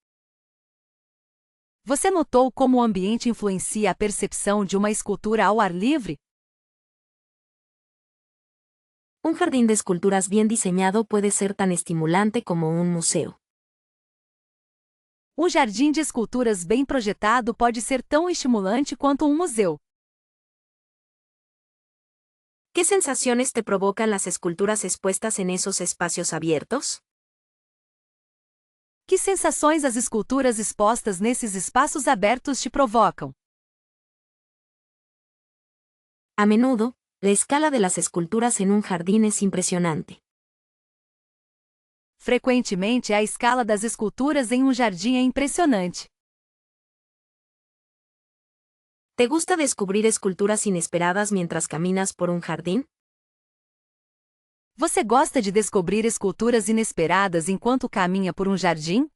Você notou como o ambiente influencia a percepção de uma escultura ao ar livre? Un jardín de esculturas bien diseñado puede ser tan estimulante como un museo. Um jardim de esculturas bem projetado pode ser tão estimulante quanto um museu. ¿Qué sensaciones te provocan las esculturas expuestas en esos espacios abiertos? Que sensações as esculturas expostas nesses espaços abertos te provocam? A menudo, la escala de las esculturas en un jardín es impresionante. Frequentemente, a escala das esculturas em um jardim é impressionante. ¿Te gusta descubrir esculturas inesperadas mientras caminas por un jardín? Você gosta de descobrir esculturas inesperadas enquanto caminha por um jardim?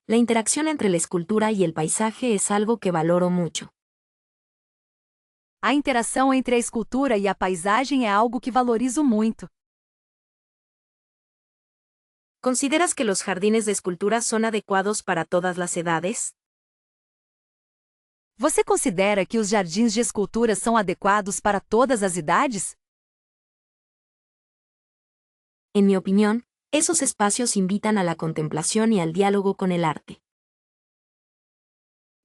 La interacción entre la escultura y el paisaje es algo que valoro mucho. A interação entre a escultura e a paisagem é algo que valorizo muito. ¿Consideras que los jardines de escultura son adecuados para todas las edades? Você considera que os jardins de escultura são adequados para todas as idades? En mi opinión, esos espacios invitan a la contemplación y al diálogo con el arte.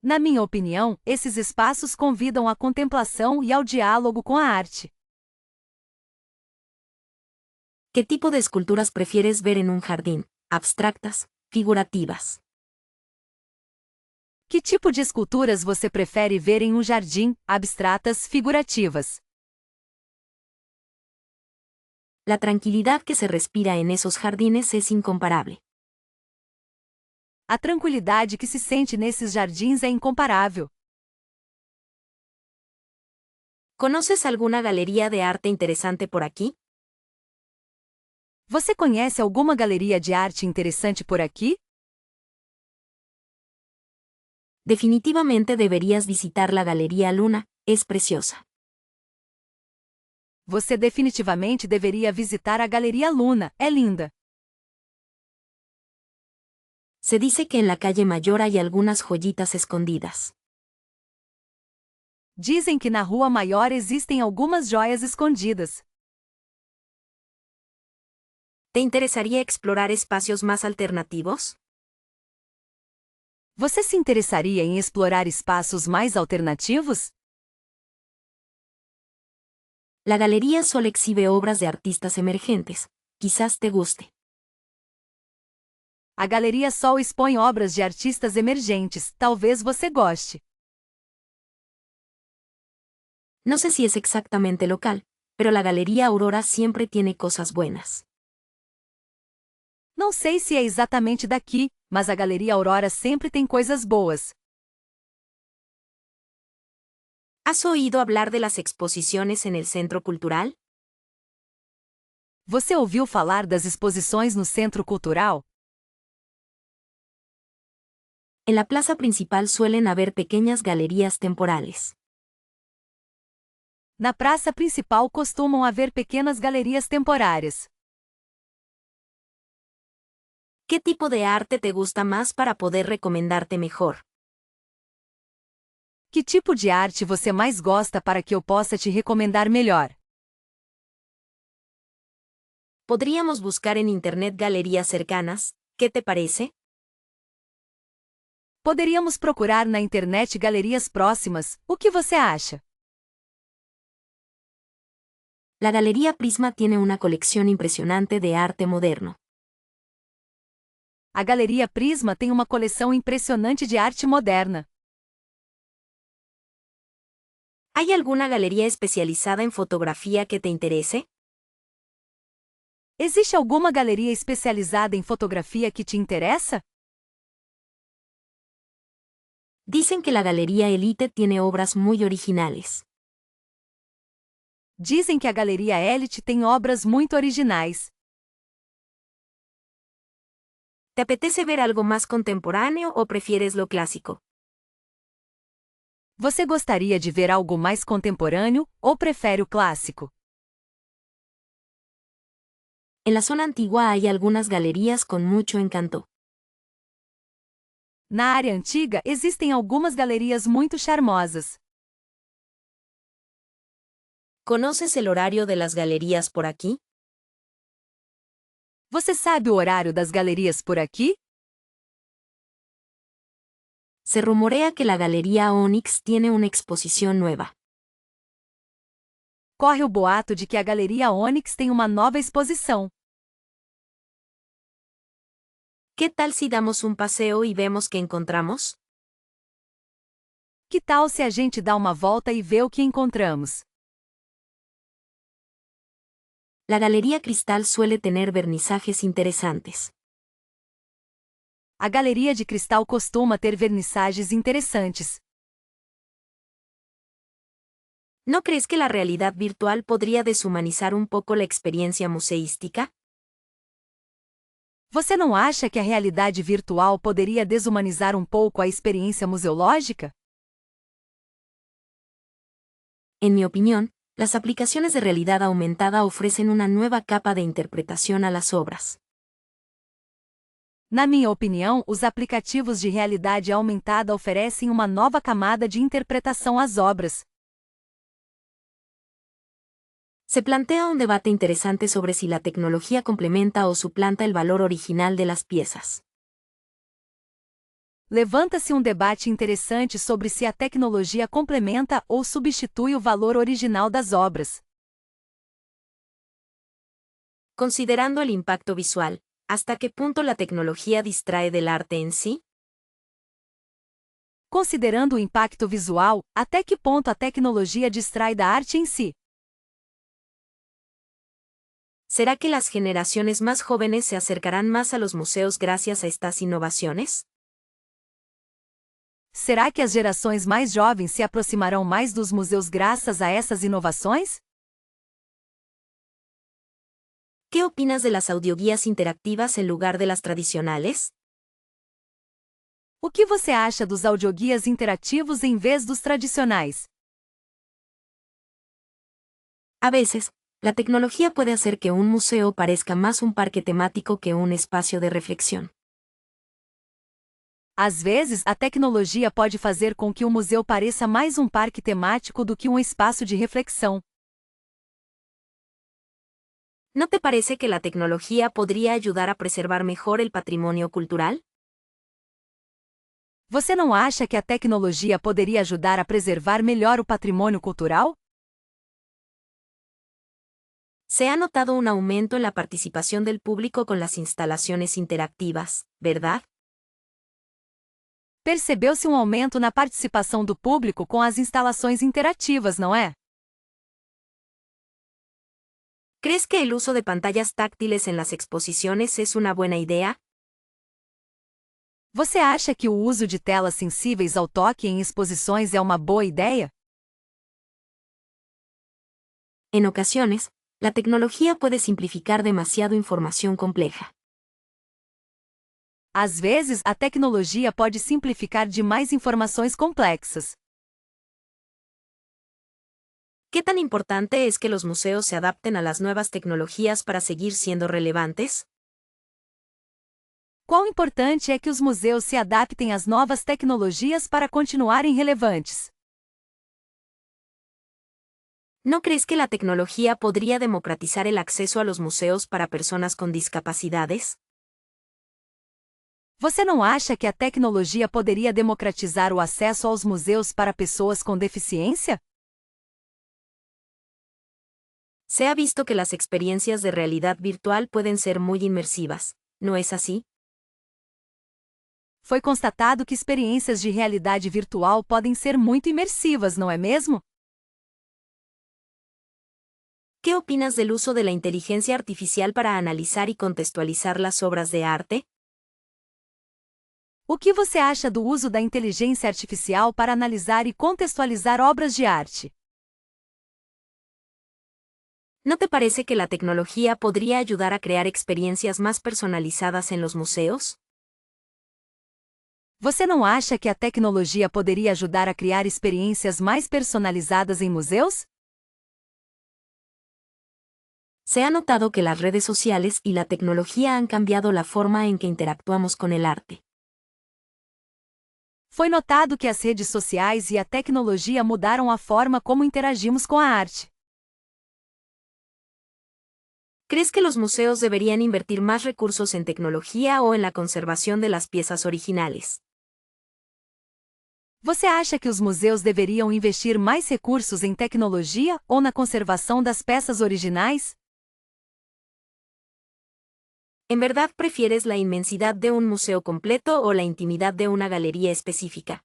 Na minha opinião, esses espaços convidam à contemplação e ao diálogo com a arte. ¿Qué tipo de esculturas prefieres ver en un jardín? ¿Abstractas, figurativas? Que tipo de esculturas você prefere ver em um jardim, abstratas, figurativas? La tranquilidad que se respira en esos jardines es incomparable. A tranquilidade que se sente nesses jardins é incomparável. ¿Conoces alguna galería de arte interesante por aquí? Você conhece alguma galeria de arte interessante por aqui? Definitivamente deberías visitar la Galería Luna, es preciosa. Você definitivamente deveria visitar a Galeria Luna, é linda. Se dice que en la calle Mayor hay algunas joyitas escondidas. Dizem que na Rua Maior existem algumas joias escondidas. ¿Te interesaría explorar espacios más alternativos? Você se interessaria em explorar espaços mais alternativos? La galería solo exhibe obras de artistas emergentes. Quizás te guste. A Galeria Sol expõe obras de artistas emergentes, talvez você goste. No sé si es exactamente local, pero la Galería Aurora siempre tiene cosas buenas. Não sei se é exatamente daqui, mas a Galeria Aurora sempre tem coisas boas. ¿Has oído hablar de las exposiciones en el Centro Cultural? Você ouviu falar das exposições no Centro Cultural? En la plaza principal suelen haber pequeñas galerías temporales. Na praça principal costumam haver pequenas galerias temporárias. ¿Qué tipo de arte te gusta más para poder recomendarte mejor? Que tipo de arte você mais gosta para que eu possa te recomendar melhor? Podríamos buscar en internet galerías cercanas, ¿qué te parece? Poderíamos procurar na internet galerias próximas, o que você acha? La Galería Prisma tiene una colección impresionante de arte moderno. A Galeria Prisma tem uma coleção impressionante de arte moderna. ¿Hay alguna galería especializada en fotografía que te interese? Existe alguma galeria especializada em fotografia que te interessa? Dicen que la Galería Elite tiene obras muy originales. Dizem que a Galeria Elite tem obras muito originais. ¿Te apetece ver algo más contemporáneo o prefieres lo clásico? Você gostaria de ver algo mais contemporâneo ou prefere o clássico? En la zona antigua hay algunas galerías con mucho encanto. Na área antiga existem algumas galerias muito charmosas. ¿Conoces el horario de las galerías por aquí? Você sabe o horário das galerias por aqui? Se rumorea que la Galería Onyx tiene una exposición nueva. Corre o boato de que a Galeria Onyx tem uma nova exposição. ¿Qué tal si damos un paseo y vemos qué encontramos? Que tal se a gente dá uma volta e vê o que encontramos? La Galería Cristal suele tener vernizajes interesantes. A Galeria de Cristal costuma ter vernissagens interessantes. ¿No crees que la realidad virtual podría deshumanizar un poco la experiencia museística? Você não acha que a realidade virtual poderia desumanizar um pouco a experiência museológica? En mi opinión, las aplicaciones de realidad aumentada ofrecen una nueva capa de interpretación a las obras. Na minha opinião, os aplicativos de realidade aumentada oferecem uma nova camada de interpretação às obras. Se plantea un debate interesante sobre si la tecnología complementa o suplanta el valor original de las piezas. Levanta-se um debate interessante sobre se a tecnologia complementa ou substitui o valor original das obras. Considerando el impacto visual, ¿hasta qué punto la tecnología distrae del arte en sí? Considerando o impacto visual, até que ponto a tecnologia distrai da arte em si? ¿Será que las generaciones más jóvenes se acercarán más a los museos gracias a estas innovaciones? Será que as gerações mais jovens se aproximarão mais dos museus graças a essas inovações? ¿Qué opinas de las audioguías interactivas en lugar de las tradicionales? O que você acha dos audioguias interativos em vez dos tradicionais? A veces, la tecnología puede hacer que un museo parezca más un parque temático que un espacio de reflexión. Às vezes, a tecnologia pode fazer com que o museu pareça mais um parque temático do que um espaço de reflexão. ¿No te parece que la tecnología podría ayudar a preservar mejor el patrimonio cultural? Você não acha que a tecnologia poderia ajudar a preservar melhor o patrimônio cultural? Se ha notado un aumento en la participación del público con las instalaciones interactivas, ¿verdad? Percebeu-se um aumento na participação do público com as instalações interativas, não é? ¿Crees que el uso de pantallas táctiles en las exposiciones es una buena idea? Você acha que o uso de telas sensíveis ao toque em exposições é uma boa ideia? En ocasiones, la tecnología puede simplificar demasiado información compleja. Às vezes, a tecnologia pode simplificar demais informações complexas. ¿Qué tan importante es que los museos se adapten a las nuevas tecnologías para seguir siendo relevantes? Quão importante é que os museus se adaptem às novas tecnologias para continuarem relevantes? ¿No crees que la tecnología podría democratizar el acceso a los museos para personas con discapacidades? Você não acha que a tecnologia poderia democratizar o acesso aos museus para pessoas com deficiência? Se ha visto que las experiencias de realidad virtual pueden ser muy inmersivas, ¿no es así? Foi constatado que experiências de realidade virtual podem ser muito imersivas, não é mesmo? ¿Qué opinas del uso de la inteligencia artificial para analizar y contextualizar las obras de arte? O que você acha do uso da inteligência artificial para analisar e contextualizar obras de arte? ¿No te parece que la tecnología podría ayudar a crear experiencias más personalizadas en los museos? Você não acha que a tecnologia poderia ajudar a criar experiências mais personalizadas em museus? Se ha notado que las redes sociales y la tecnología han cambiado la forma en que interactuamos con el arte. Foi notado que as redes sociais e a tecnologia mudaram a forma como interagimos com a arte. ¿Crees que los museos deberían invertir más recursos en tecnología o en la conservación de las piezas originales? Você acha que os museus deveriam investir mais recursos em tecnologia ou na conservação das peças originais? ¿En verdad prefieres la inmensidad de un museo completo o la intimidad de una galería específica?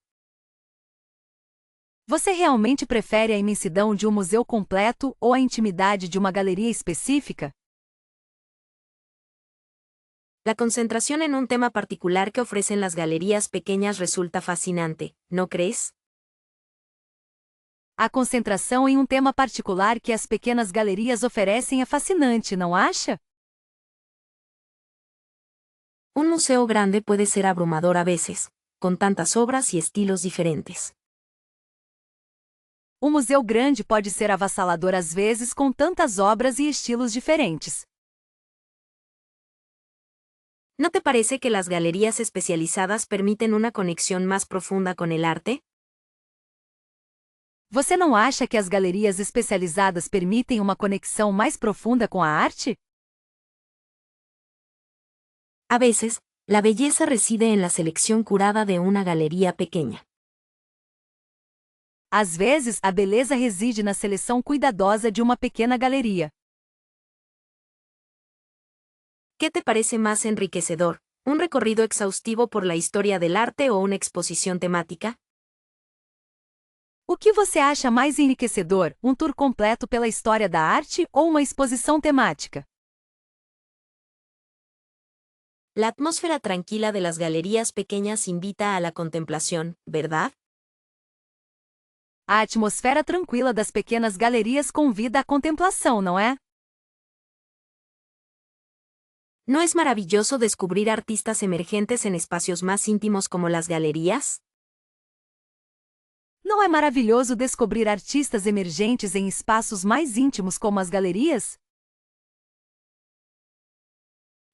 Você realmente prefere a imensidão de um museu completo ou a intimidade de uma galeria específica? La concentración en un tema particular que ofrecen las galerías pequeñas resulta fascinante, ¿no crees? A concentração em um tema particular que as pequenas galerias oferecem é fascinante, não acha? Un museo grande puede ser abrumador a veces, con tantas obras y estilos diferentes. Um museu grande pode ser avassalador às vezes com tantas obras e estilos diferentes. ¿No te parece que las galerías especializadas permiten una conexión más profunda con el arte? Você não acha que as galerias especializadas permitem uma conexão mais profunda com a arte? A veces, la belleza reside en la selección curada de una galería pequeña. Às vezes, a beleza reside na seleção cuidadosa de uma pequena galeria. ¿Qué te parece más enriquecedor, un recorrido exhaustivo por la historia del arte o una exposición temática? O que você acha mais enriquecedor, um tour completo pela história da arte ou uma exposição temática? La atmósfera tranquila de las galerías pequeñas invita a la contemplación, ¿verdad? A atmosfera tranquila das pequenas galerias convida à contemplação, não é? ¿No es maravilloso descubrir artistas emergentes en espacios más íntimos como las galerías? Não é maravilhoso descobrir artistas emergentes em espaços mais íntimos como as galerias?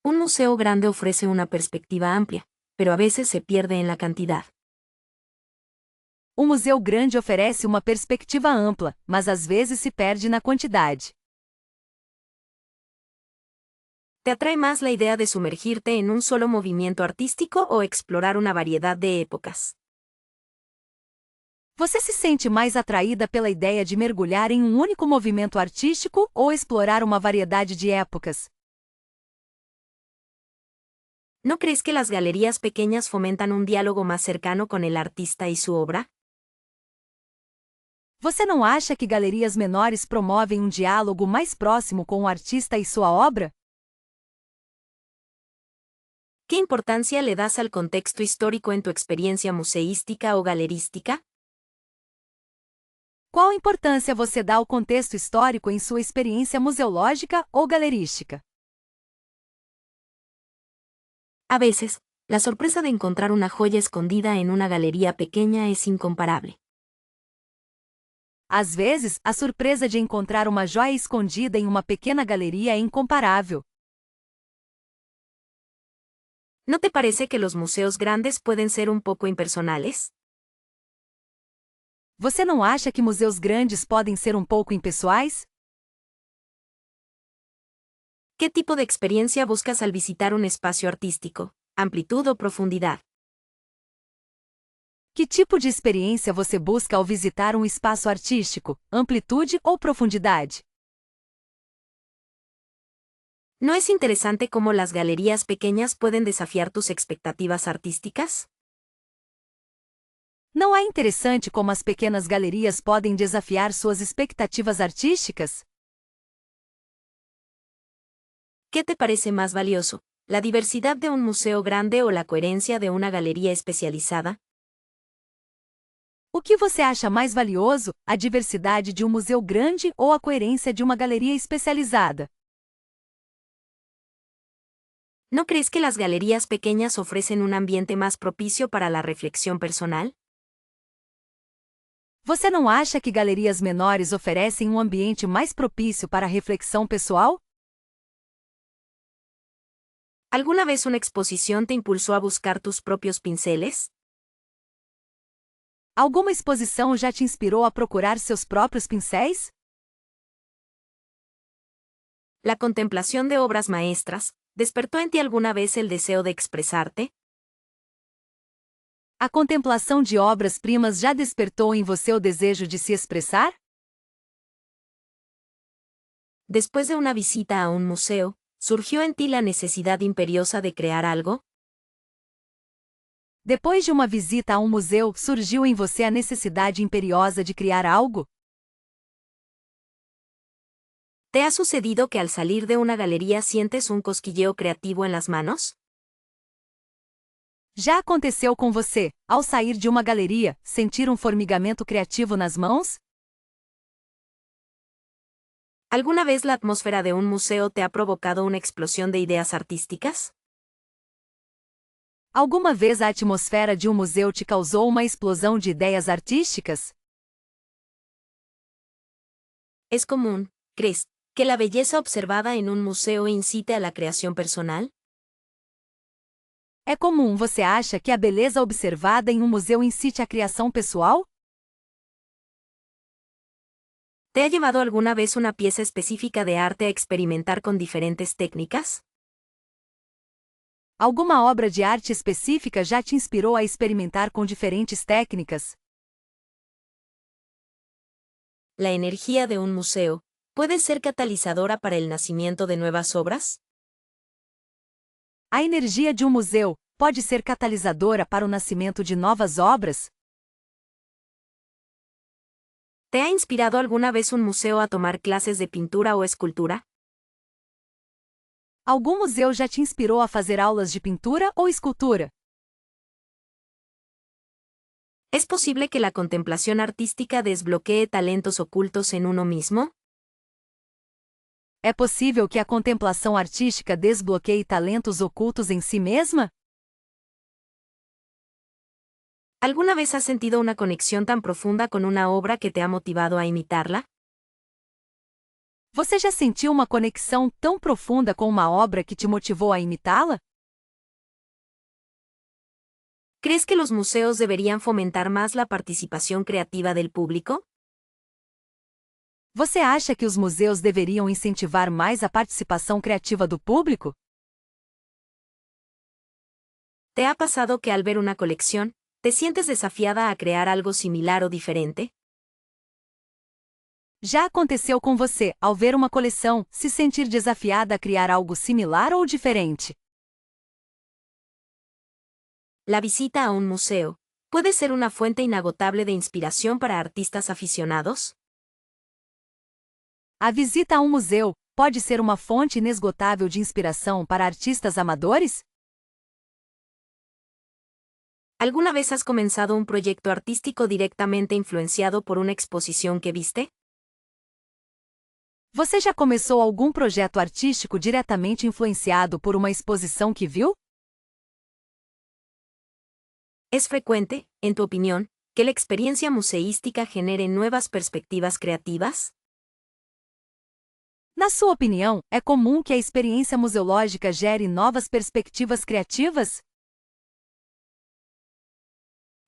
Un museo grande ofrece una perspectiva amplia, pero a veces se pierde en la cantidad. Um museu grande oferece uma perspectiva ampla, mas às vezes se perde na quantidade. ¿Te atrae más la idea de sumergirte en un solo movimiento artístico o explorar una variedad de épocas? Você se sente mais atraída pela ideia de mergulhar em um único movimento artístico ou explorar uma variedade de épocas? ¿No crees que las galerías pequeñas fomentan un diálogo más cercano con el artista y su obra? Você não acha que galerias menores promovem um diálogo mais próximo com o artista e sua obra? ¿Qué importancia le das al contexto histórico en tu experiencia museística o galerística? Qual importância você dá ao contexto histórico em sua experiência museológica ou galerística? A veces, la sorpresa de encontrar una joya escondida en una galería pequeña es incomparable. Às vezes, a surpresa de encontrar uma joia escondida em uma pequena galeria é incomparável. ¿No te parece que los museos grandes pueden ser un poco impersonales? Você não acha que museus grandes podem ser um pouco impessoais? ¿Qué tipo de experiencia buscas al visitar un espacio artístico? ¿Amplitud o profundidad? Que tipo de experiência você busca ao visitar um espaço artístico? Amplitude ou profundidade? ¿No es interesante cómo las galerías pequeñas pueden desafiar tus expectativas artísticas? Não é interessante como as pequenas galerias podem desafiar suas expectativas artísticas? ¿Qué te parece más valioso, la diversidad de un museo grande o la coherencia de una galería especializada? O que você acha mais valioso, a diversidade de um museu grande ou a coerência de uma galeria especializada? ¿No crees que las galerías pequeñas ofrecen un ambiente más propicio para la reflexión personal? Você não acha que galerias menores oferecem um ambiente mais propício para a reflexão pessoal? ¿Alguna vez una exposición te impulsó a buscar tus propios pinceles? Alguma exposição já te inspirou a procurar seus próprios pincéis? ¿La contemplación de obras maestras despertó en ti alguna vez el deseo de expresarte? A contemplação de obras-primas já despertou em você o desejo de se expressar? Después de una visita a un museo, ¿surgió en ti la necesidad imperiosa de crear algo? Depois de uma visita a um museu, surgiu em você a necessidade imperiosa de criar algo? ¿Te ha sucedido que al salir de una galería sientes un cosquilleo creativo en las manos? Já aconteceu com você, ao sair de uma galeria, sentir um formigamento criativo nas mãos? ¿Alguna vez la atmósfera de un museo te ha provocado una explosión de ideas artísticas? Alguma vez a atmosfera de um museu te causou uma explosão de ideias artísticas? ¿Es común, crees, que la belleza observada en un museo incite a la creación personal? É comum você acha que a beleza observada em um museu incite a criação pessoal? ¿Te ha llevado alguna vez una pieza específica de arte a experimentar con diferentes técnicas? Alguma obra de arte específica já te inspirou a experimentar com diferentes técnicas? ¿La energía de un museo puede ser catalizadora para el nacimiento de nuevas obras? A energia de um museu pode ser catalisadora para o nascimento de novas obras? ¿Te ha inspirado alguna vez un museo a tomar clases de pintura o escultura? Algum museu já te inspirou a fazer aulas de pintura ou escultura? ¿Es posible que la contemplación artística desbloquee talentos ocultos en uno mismo? É possível que a contemplação artística desbloqueie talentos ocultos em si mesma? ¿Alguna vez has sentido una conexión tan profunda con una obra que te ha motivado a imitarla? Você já sentiu uma conexão tão profunda com uma obra que te motivou a imitá-la? ¿Crees que los museos deberían fomentar más la participación creativa del público? Você acha que os museus deveriam incentivar mais a participação criativa do público? ¿Te ha pasado que al ver una colección, te sientes desafiada a crear algo similar o diferente? Já aconteceu com você, ao ver uma coleção, se sentir desafiada a criar algo similar ou diferente? La visita a un museo puede ser una fuente inagotable de inspiración para artistas aficionados. A visita a um museu pode ser uma fonte inesgotável de inspiração para artistas amadores? ¿Alguna vez has comenzado un proyecto artístico directamente influenciado por una exposición que viste? Você já começou algum projeto artístico diretamente influenciado por uma exposição que viu? ¿Es frecuente, en tu opinión, que la experiencia museística genere nuevas perspectivas creativas? Na sua opinião, é comum que a experiência museológica gere novas perspectivas criativas?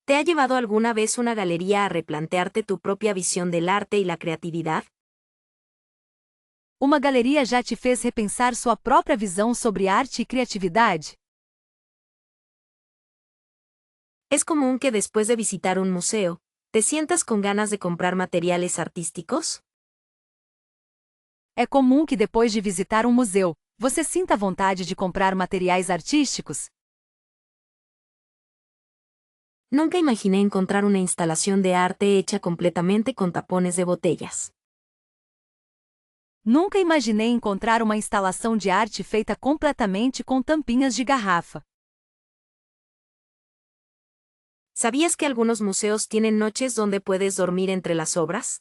¿Te ha llevado alguna vez una galería a replantearte tu propia visión del arte y la creatividad? Uma galeria já te fez repensar sua própria visão sobre arte e criatividade? ¿Es común que después de visitar un museo, te sientas con ganas de comprar materiales artísticos? É comum que depois de visitar um museu, Você sinta vontade de comprar materiais artísticos? Nunca imaginé encontrar una instalación de arte hecha completamente con tapones de botellas. Nunca imaginei encontrar uma instalação de arte feita completamente com tampinhas de garrafa. ¿Sabías que algunos museos tienen noches donde puedes dormir entre las obras?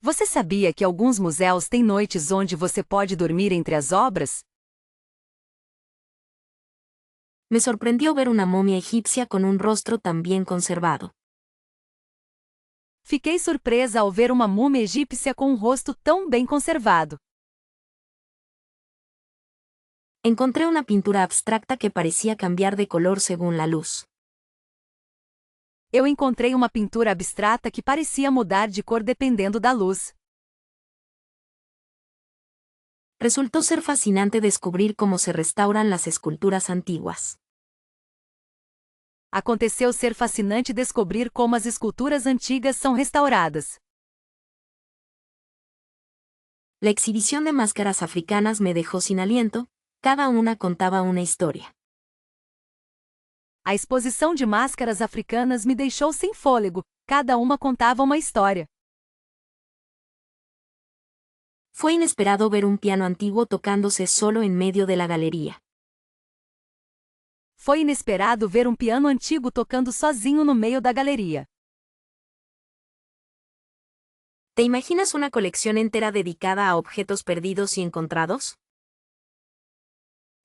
Você sabia que alguns museus têm noites onde você pode dormir entre as obras? Me sorprendió ver una momia egipcia con un rostro tan bien conservado. Fiquei surpresa ao ver uma múmia egípcia com um rosto tão bem conservado. Encontré una pintura abstracta que parecía cambiar de color según la luz. Eu encontrei uma pintura abstrata que parecia mudar de cor dependendo da luz. Resultó ser fascinante descubrir cómo se restauran las esculturas antiguas. Aconteceu ser fascinante descobrir como as esculturas antigas são restauradas. La exhibición de máscaras africanas me dejó sin aliento, cada una contaba una historia. A exposição de máscaras africanas me deixou sem fôlego, cada uma contava uma história. Fue inesperado ver un piano antiguo tocándose solo en medio de la galería. Foi inesperado ver um piano antigo tocando sozinho no meio da galeria. ¿Te imaginas una colección entera dedicada a objetos perdidos y encontrados?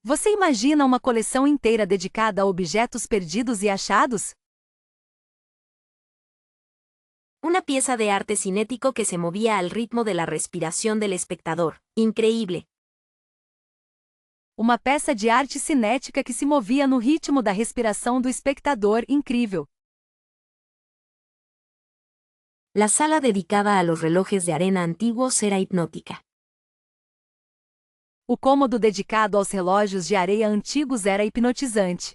Você imagina uma coleção inteira dedicada a objetos perdidos e achados? Una pieza de arte cinético que se movía al ritmo de la respiración del espectador. Increíble. Uma peça de arte cinética que se movia no ritmo da respiração do espectador. Incrível. La sala dedicada a los relojes de arena antiguos era hipnótica. O cômodo dedicado aos relógios de areia antigos era hipnotizante.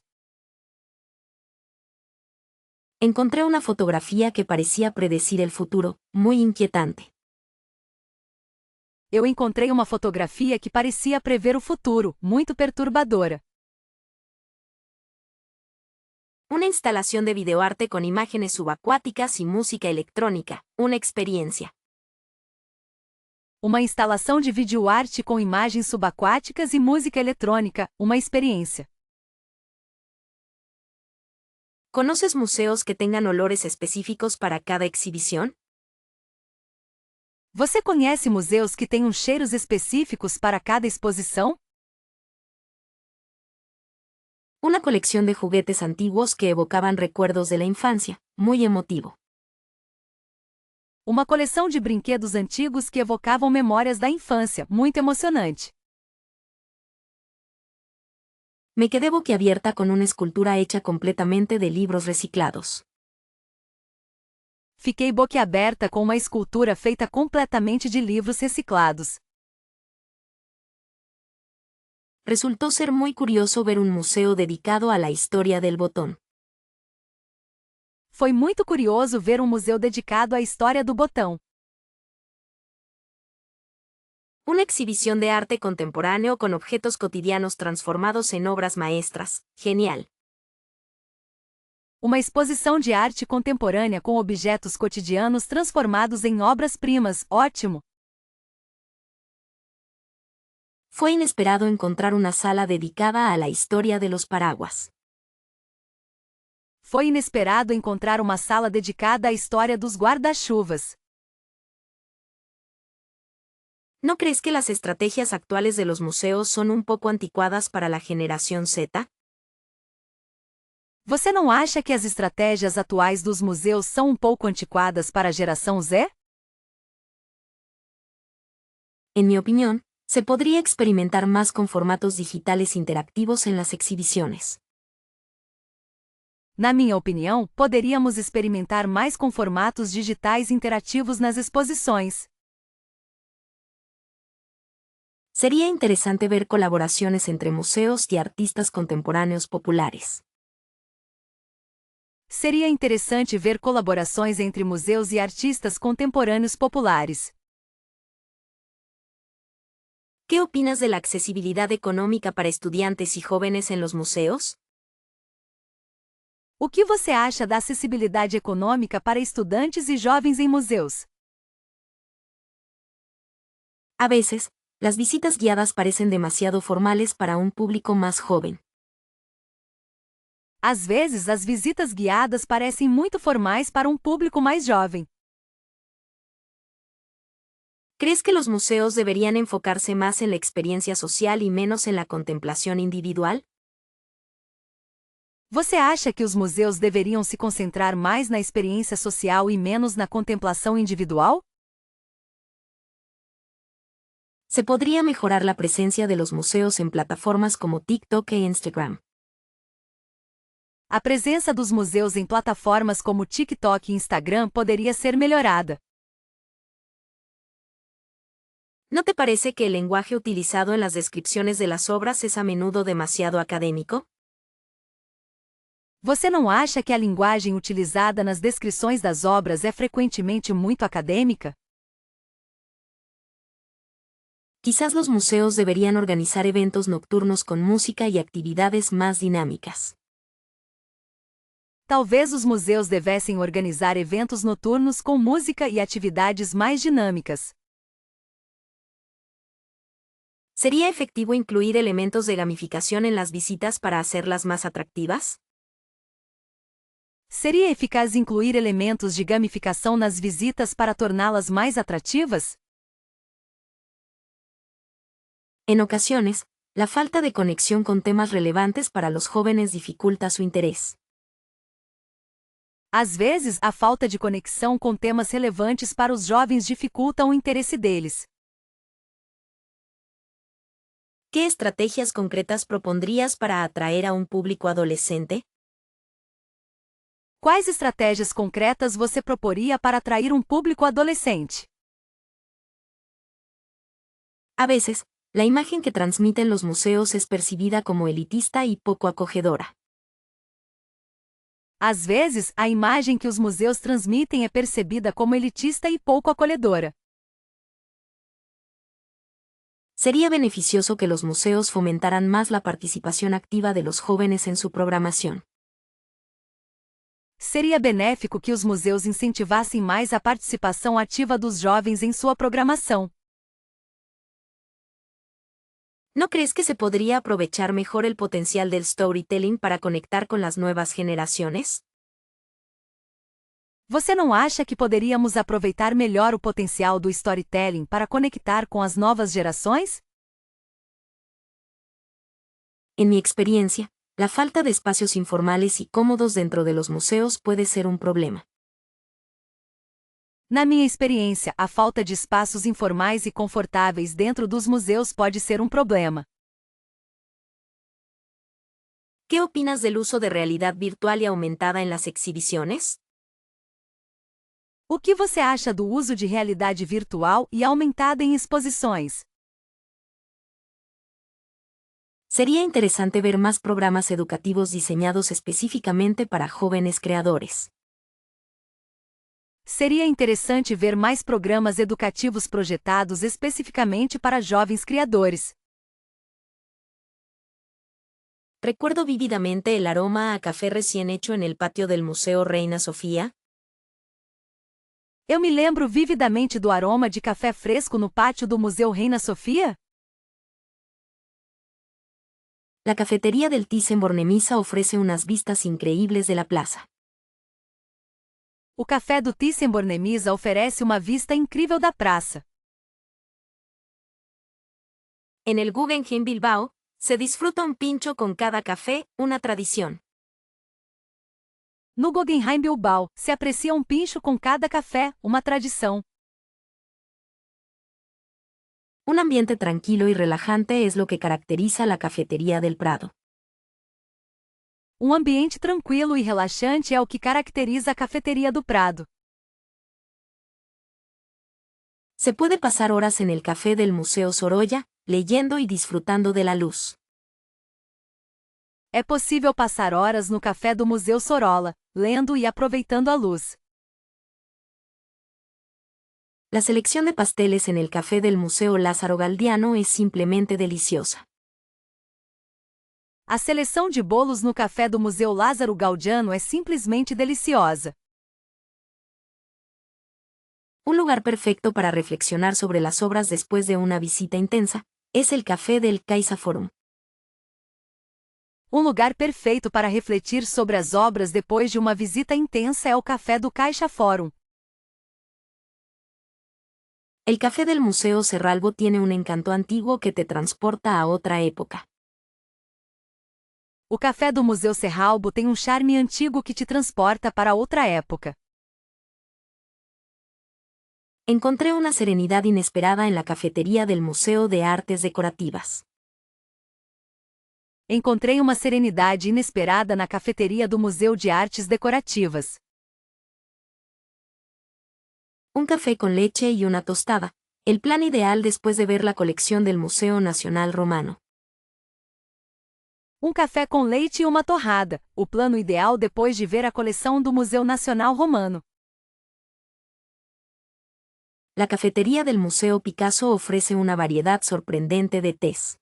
Encontré una fotografía que parecía predecir el futuro, muy inquietante. Eu encontrei uma fotografia que parecia prever o futuro, muito perturbadora. Una instalación de videoarte con imágenes subacuáticas y música electrónica, una experiencia. Uma instalação de videoarte com imagens subaquáticas e música eletrônica, uma experiência. ¿Conoces museos que tengan olores específicos para cada exhibición? Você conhece museus que tenham cheiros específicos para cada exposição? Una colección de juguetes antiguos que evocaban recuerdos de la infancia, muy emotivo. Uma coleção de brinquedos antigos que evocavam memórias da infância, muito emocionante. Me quedé boquiabierta con una escultura hecha completamente de libros reciclados. Fiquei boquiaberta com uma escultura feita completamente de livros reciclados. Resultó ser muy curioso ver un museo dedicado a la historia del botón. Foi muito curioso ver um museu dedicado à história do botão. Una exhibición de arte contemporáneo con objetos cotidianos transformados en obras maestras. Genial. Uma exposição de arte contemporânea com objetos cotidianos transformados em obras-primas. Ótimo! Fue inesperado encontrar una sala dedicada a la historia de los paraguas. Foi inesperado encontrar uma sala dedicada à história dos guarda-chuvas. ¿No crees que las estrategias actuales de los museos son un poco anticuadas para la generación Z? Você não acha que as estratégias atuais dos museus são um pouco antiquadas para a geração Z? En mi opinión, se podría experimentar más con formatos digitales interactivos en las exhibiciones. Na minha opinião, poderíamos experimentar mais com formatos digitais interativos nas exposições. Sería interesante ver colaboraciones entre museos y artistas contemporáneos populares. Seria interessante ver colaborações entre museus e artistas contemporâneos populares. ¿Qué opinas de la accesibilidad económica para estudiantes y jóvenes en los museos? O que você acha da acessibilidade econômica para estudantes e jovens em museus? A veces, las visitas guiadas parecen demasiado formales para un público más joven. Às vezes, as visitas guiadas parecem muito formais para um público mais jovem. ¿Crees que los museos deberían enfocarse más en la experiencia social y menos en la contemplación individual? Você acha que os museus deveriam se concentrar mais na experiência social e menos na contemplação individual? Se podría mejorar la presencia de los museos en plataformas como TikTok e Instagram. A presença dos museus em plataformas como TikTok e Instagram poderia ser melhorada. ¿No te parece que el lenguaje utilizado en las descripciones de las obras es a menudo demasiado académico? Você não acha que a linguagem utilizada nas descrições das obras é frequentemente muito acadêmica? Quizás los museos deberían organizar eventos nocturnos con música y actividades más dinámicas. Talvez os museus devessem organizar eventos noturnos com música e atividades mais dinâmicas. ¿Sería efectivo incluir elementos de gamificación en las visitas para hacerlas más atractivas? Seria eficaz incluir elementos de gamificação nas visitas para torná-las mais atrativas? En ocasiones, la falta de conexión con temas relevantes para los jóvenes dificulta su interés. Às vezes, a falta de conexão com temas relevantes para os jovens dificulta o interesse deles. ¿Qué estrategias concretas propondrías para atraer a un público adolescente? Quais estratégias concretas você proporia para atrair um público adolescente? A veces, la imagen que transmiten los museos es percibida como elitista y poco acogedora. Às vezes, a imagem que os museus transmitem é percebida como elitista e pouco acolhedora. Sería beneficioso que los museos fomentaran más la participación activa de los jóvenes en su programación. Seria benéfico que os museus incentivassem mais a participação ativa dos jovens em sua programação. ¿No crees que se podría aprovechar mejor el potencial del storytelling para conectar con las nuevas generaciones? Você não acha que poderíamos aproveitar melhor o potencial do storytelling para conectar com as novas gerações? En mi experiencia, la falta de espacios informales y cómodos dentro de los museos puede ser un problema. Na minha experiência, a falta de espaços informais e confortáveis dentro dos museus pode ser um problema. ¿Qué opinas del uso de realidad virtual y aumentada en las exhibiciones? O que você acha do uso de realidade virtual e aumentada em exposições? Sería interesante ver más programas educativos diseñados específicamente para jóvenes creadores. Seria interessante ver mais programas educativos projetados especificamente para jovens criadores. Recuerdo vívidamente el aroma a café recién hecho en el patio del Museo Reina Sofía. Eu me lembro vividamente do aroma de café fresco no pátio do Museu Reina Sofia. La cafetería del Thyssen-Bornemisza ofrece unas vistas increíbles de la plaza. O café do Thyssen-Bornemisza oferece uma vista incrível da praça. En el Guggenheim Bilbao, se disfruta un pincho con cada café, una tradición. No Guggenheim Bilbao, se aprecia um pincho com cada café, uma tradição. Un ambiente tranquilo y relajante es lo que caracteriza la cafetería del Prado. Um ambiente tranquilo e relaxante é o que caracteriza a cafeteria do Prado. Se puede pasar horas en el café del Museo Sorolla, leyendo y disfrutando de la luz. É possível passar horas no café do Museu Sorolla, lendo e aproveitando a luz. La selección de pasteles en el café del Museo Lázaro Galdiano es simplemente deliciosa. A seleção de bolos no café do Museu Lázaro Galdiano é simplesmente deliciosa. Un lugar perfecto para reflexionar sobre las obras después de una visita intensa es el café del CaixaForum. Um lugar perfeito para refletir sobre as obras depois de uma visita intensa é o café do CaixaForum. El café del Museo Cerralbo tiene un encanto antiguo que te transporta a otra época. O café do Museu Cerralbo tem um charme antigo que te transporta para outra época. Encontré una serenidad inesperada en la cafetería del Museo de Artes Decorativas. Encontrei uma serenidade inesperada na cafeteria do Museu de Artes Decorativas. Un café con leche y una tostada, el plan ideal después de ver la colección del Museo Nacional Romano. Um café com leite e uma torrada, o plano ideal depois de ver a coleção do Museu Nacional Romano. La cafetería del Museo Picasso ofrece una variedad sorprendente de tés.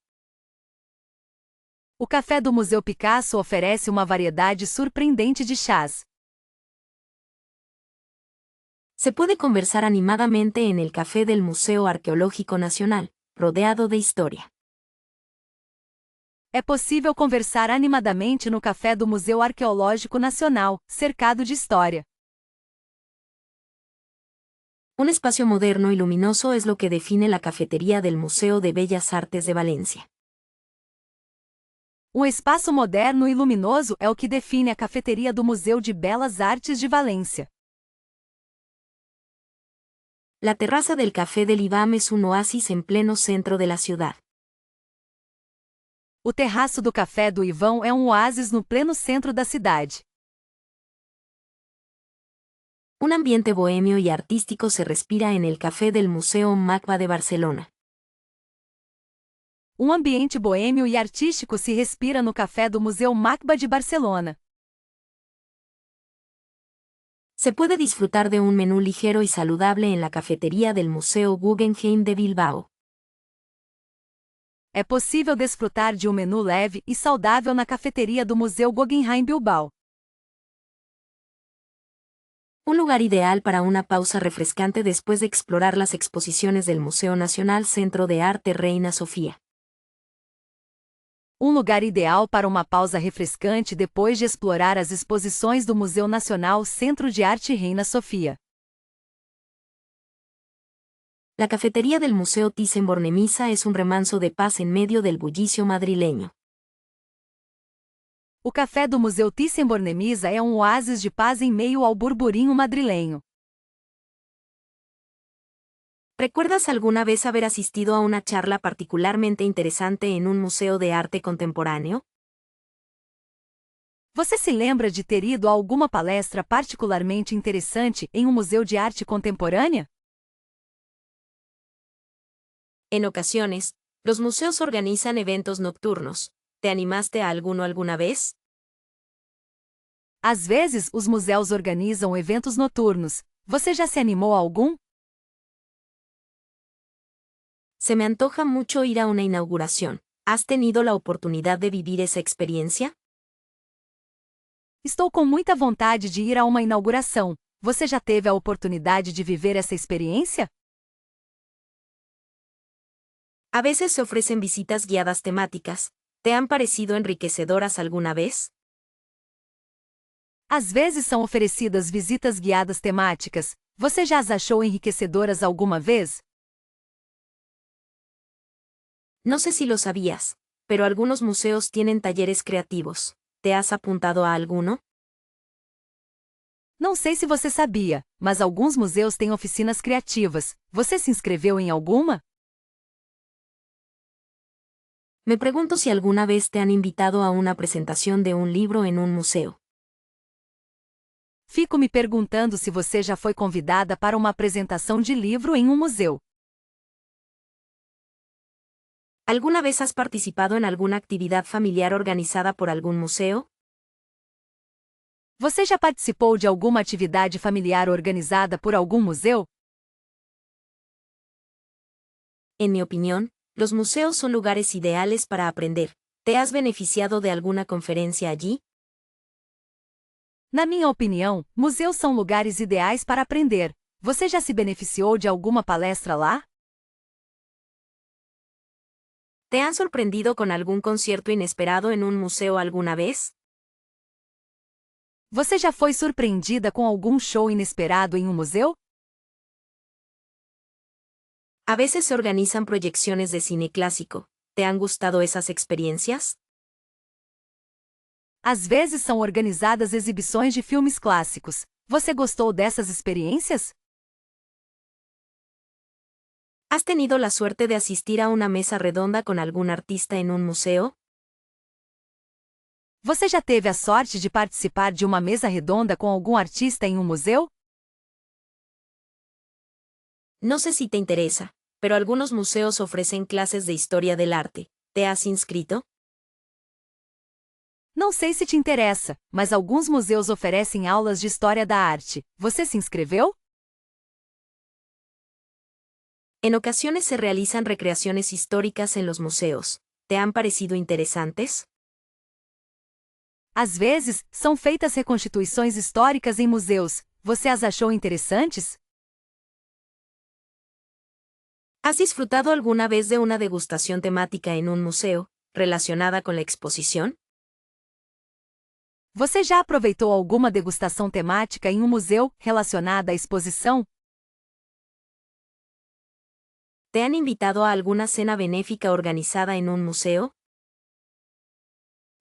O café do Museu Picasso oferece uma variedade surpreendente de chás. Se puede conversar animadamente en el café del Museo Arqueológico Nacional, rodeado de historia. É possível conversar animadamente no café do Museu Arqueológico Nacional, cercado de história. Un espacio moderno y luminoso es lo que define la cafetería del Museo de Bellas Artes de Valencia. Um espaço moderno e luminoso é o que define a cafeteria do Museu de Belas Artes de Valência. La terraza del Café del IBAM es un oasis en pleno centro de la ciudad. O terraço do Café do Ivão é um oásis no pleno centro da cidade. Un ambiente bohemio y artístico se respira en el Café del Museo MACBA de Barcelona. Um ambiente boêmio e artístico se respira no café do Museu MACBA de Barcelona. Se puede disfrutar de un menú ligero y saludable en la cafetería del Museo Guggenheim de Bilbao. É possível desfrutar de um menu leve e saudável na cafeteria do Museu Guggenheim Bilbao. Un lugar ideal para una pausa refrescante después de explorar las exposiciones del Museo Nacional Centro de Arte Reina Sofía. Um lugar ideal para uma pausa refrescante depois de explorar as exposições do Museu Nacional Centro de Arte Reina Sofía. La cafetería del Museo Thyssen-Bornemisza es un remanso de paz en medio del bullicio madrileño. O café do Museu Thyssen-Bornemisza é um oásis de paz em meio ao burburinho madrilenho. ¿Recuerdas alguna vez haber asistido a una charla particularmente interesante en un museo de arte contemporáneo? Você se lembra de ter ido a alguma palestra particularmente interessante em um museu de arte contemporânea? En ocasiones, los museos organizan eventos nocturnos. ¿Te animaste a alguno alguna vez? Às vezes, os museus organizam eventos noturnos. Você já se animou a algum? Se me antoja mucho ir a una inauguración. ¿Has tenido la oportunidad de vivir esa experiencia? Estou com muita vontade de ir a uma inauguração. Você já teve a oportunidade de viver essa experiência? A veces se ofrecen visitas guiadas temáticas. ¿Te han parecido enriquecedoras alguna vez? Às vezes são oferecidas visitas guiadas temáticas. Você já as achou enriquecedoras alguma vez? No sé si lo sabías, pero algunos museos tienen talleres creativos. ¿Te has apuntado a alguno? Não sei se você sabia, mas alguns museus têm oficinas criativas. Você se inscreveu em alguma? Me pregunto si alguna vez te han invitado a una presentación de un libro en un museo. Fico me perguntando se você já foi convidada para uma apresentação de livro em um museu. ¿Alguna vez has participado en alguna actividad familiar organizada por algún museo? Você já participou de alguma atividade familiar organizada por algum museu? En mi opinión, los museos son lugares ideales para aprender. ¿Te has beneficiado de alguna conferencia allí? Na minha opinião, museus são lugares ideais para aprender. Você já se beneficiou de alguma palestra lá? ¿Te han sorprendido con algún concierto inesperado en un museo alguna vez? Você já foi surpreendida com algum show inesperado em um museu? A veces se organizan proyecciones de cine clásico. ¿Te han gustado esas experiencias? Às vezes são organizadas exibições de filmes clássicos. Você gostou dessas experiências? ¿Has tenido la suerte de asistir a una mesa redonda con algún artista en un museo? Você já teve a sorte de participar de uma mesa redonda com algum artista em um museu? No sé si te interesa, pero algunos museos ofrecen clases de historia del arte. ¿Te has inscrito? Não sei se te interessa, mas alguns museus oferecem aulas de história da arte. Você se inscreveu? En ocasiones se realizan recreaciones históricas en los museos. ¿Te han parecido interesantes? Às vezes, são feitas reconstituições históricas em museus. Você as achou interessantes? ¿Has disfrutado alguna vez de una degustación temática en un museo, relacionada con la exposición? Você já aproveitou alguma degustação temática em um museu relacionada à exposição? ¿Te han invitado a alguna cena benéfica organizada en un museo?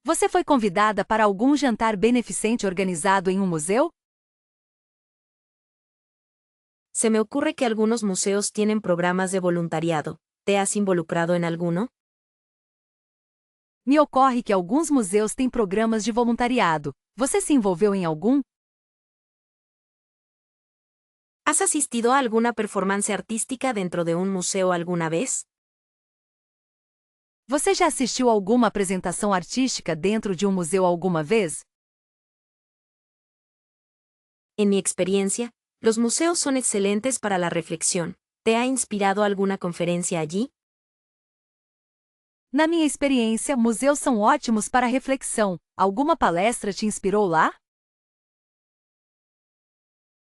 Você foi convidada para algum jantar beneficente organizado em um museu? Se me ocurre que algunos museos tienen programas de voluntariado. ¿Te has involucrado en alguno? Me ocorre que alguns museus têm programas de voluntariado. Você se envolveu em algum? ¿Has asistido a alguna performance artística dentro de un museo alguna vez? Você já assistiu a alguma apresentação artística dentro de um museu alguma vez? En mi experiencia, los museos son excelentes para la reflexión. ¿Te ha inspirado alguna conferencia allí? Na minha experiência, museus são ótimos para reflexão. Alguma palestra te inspirou lá?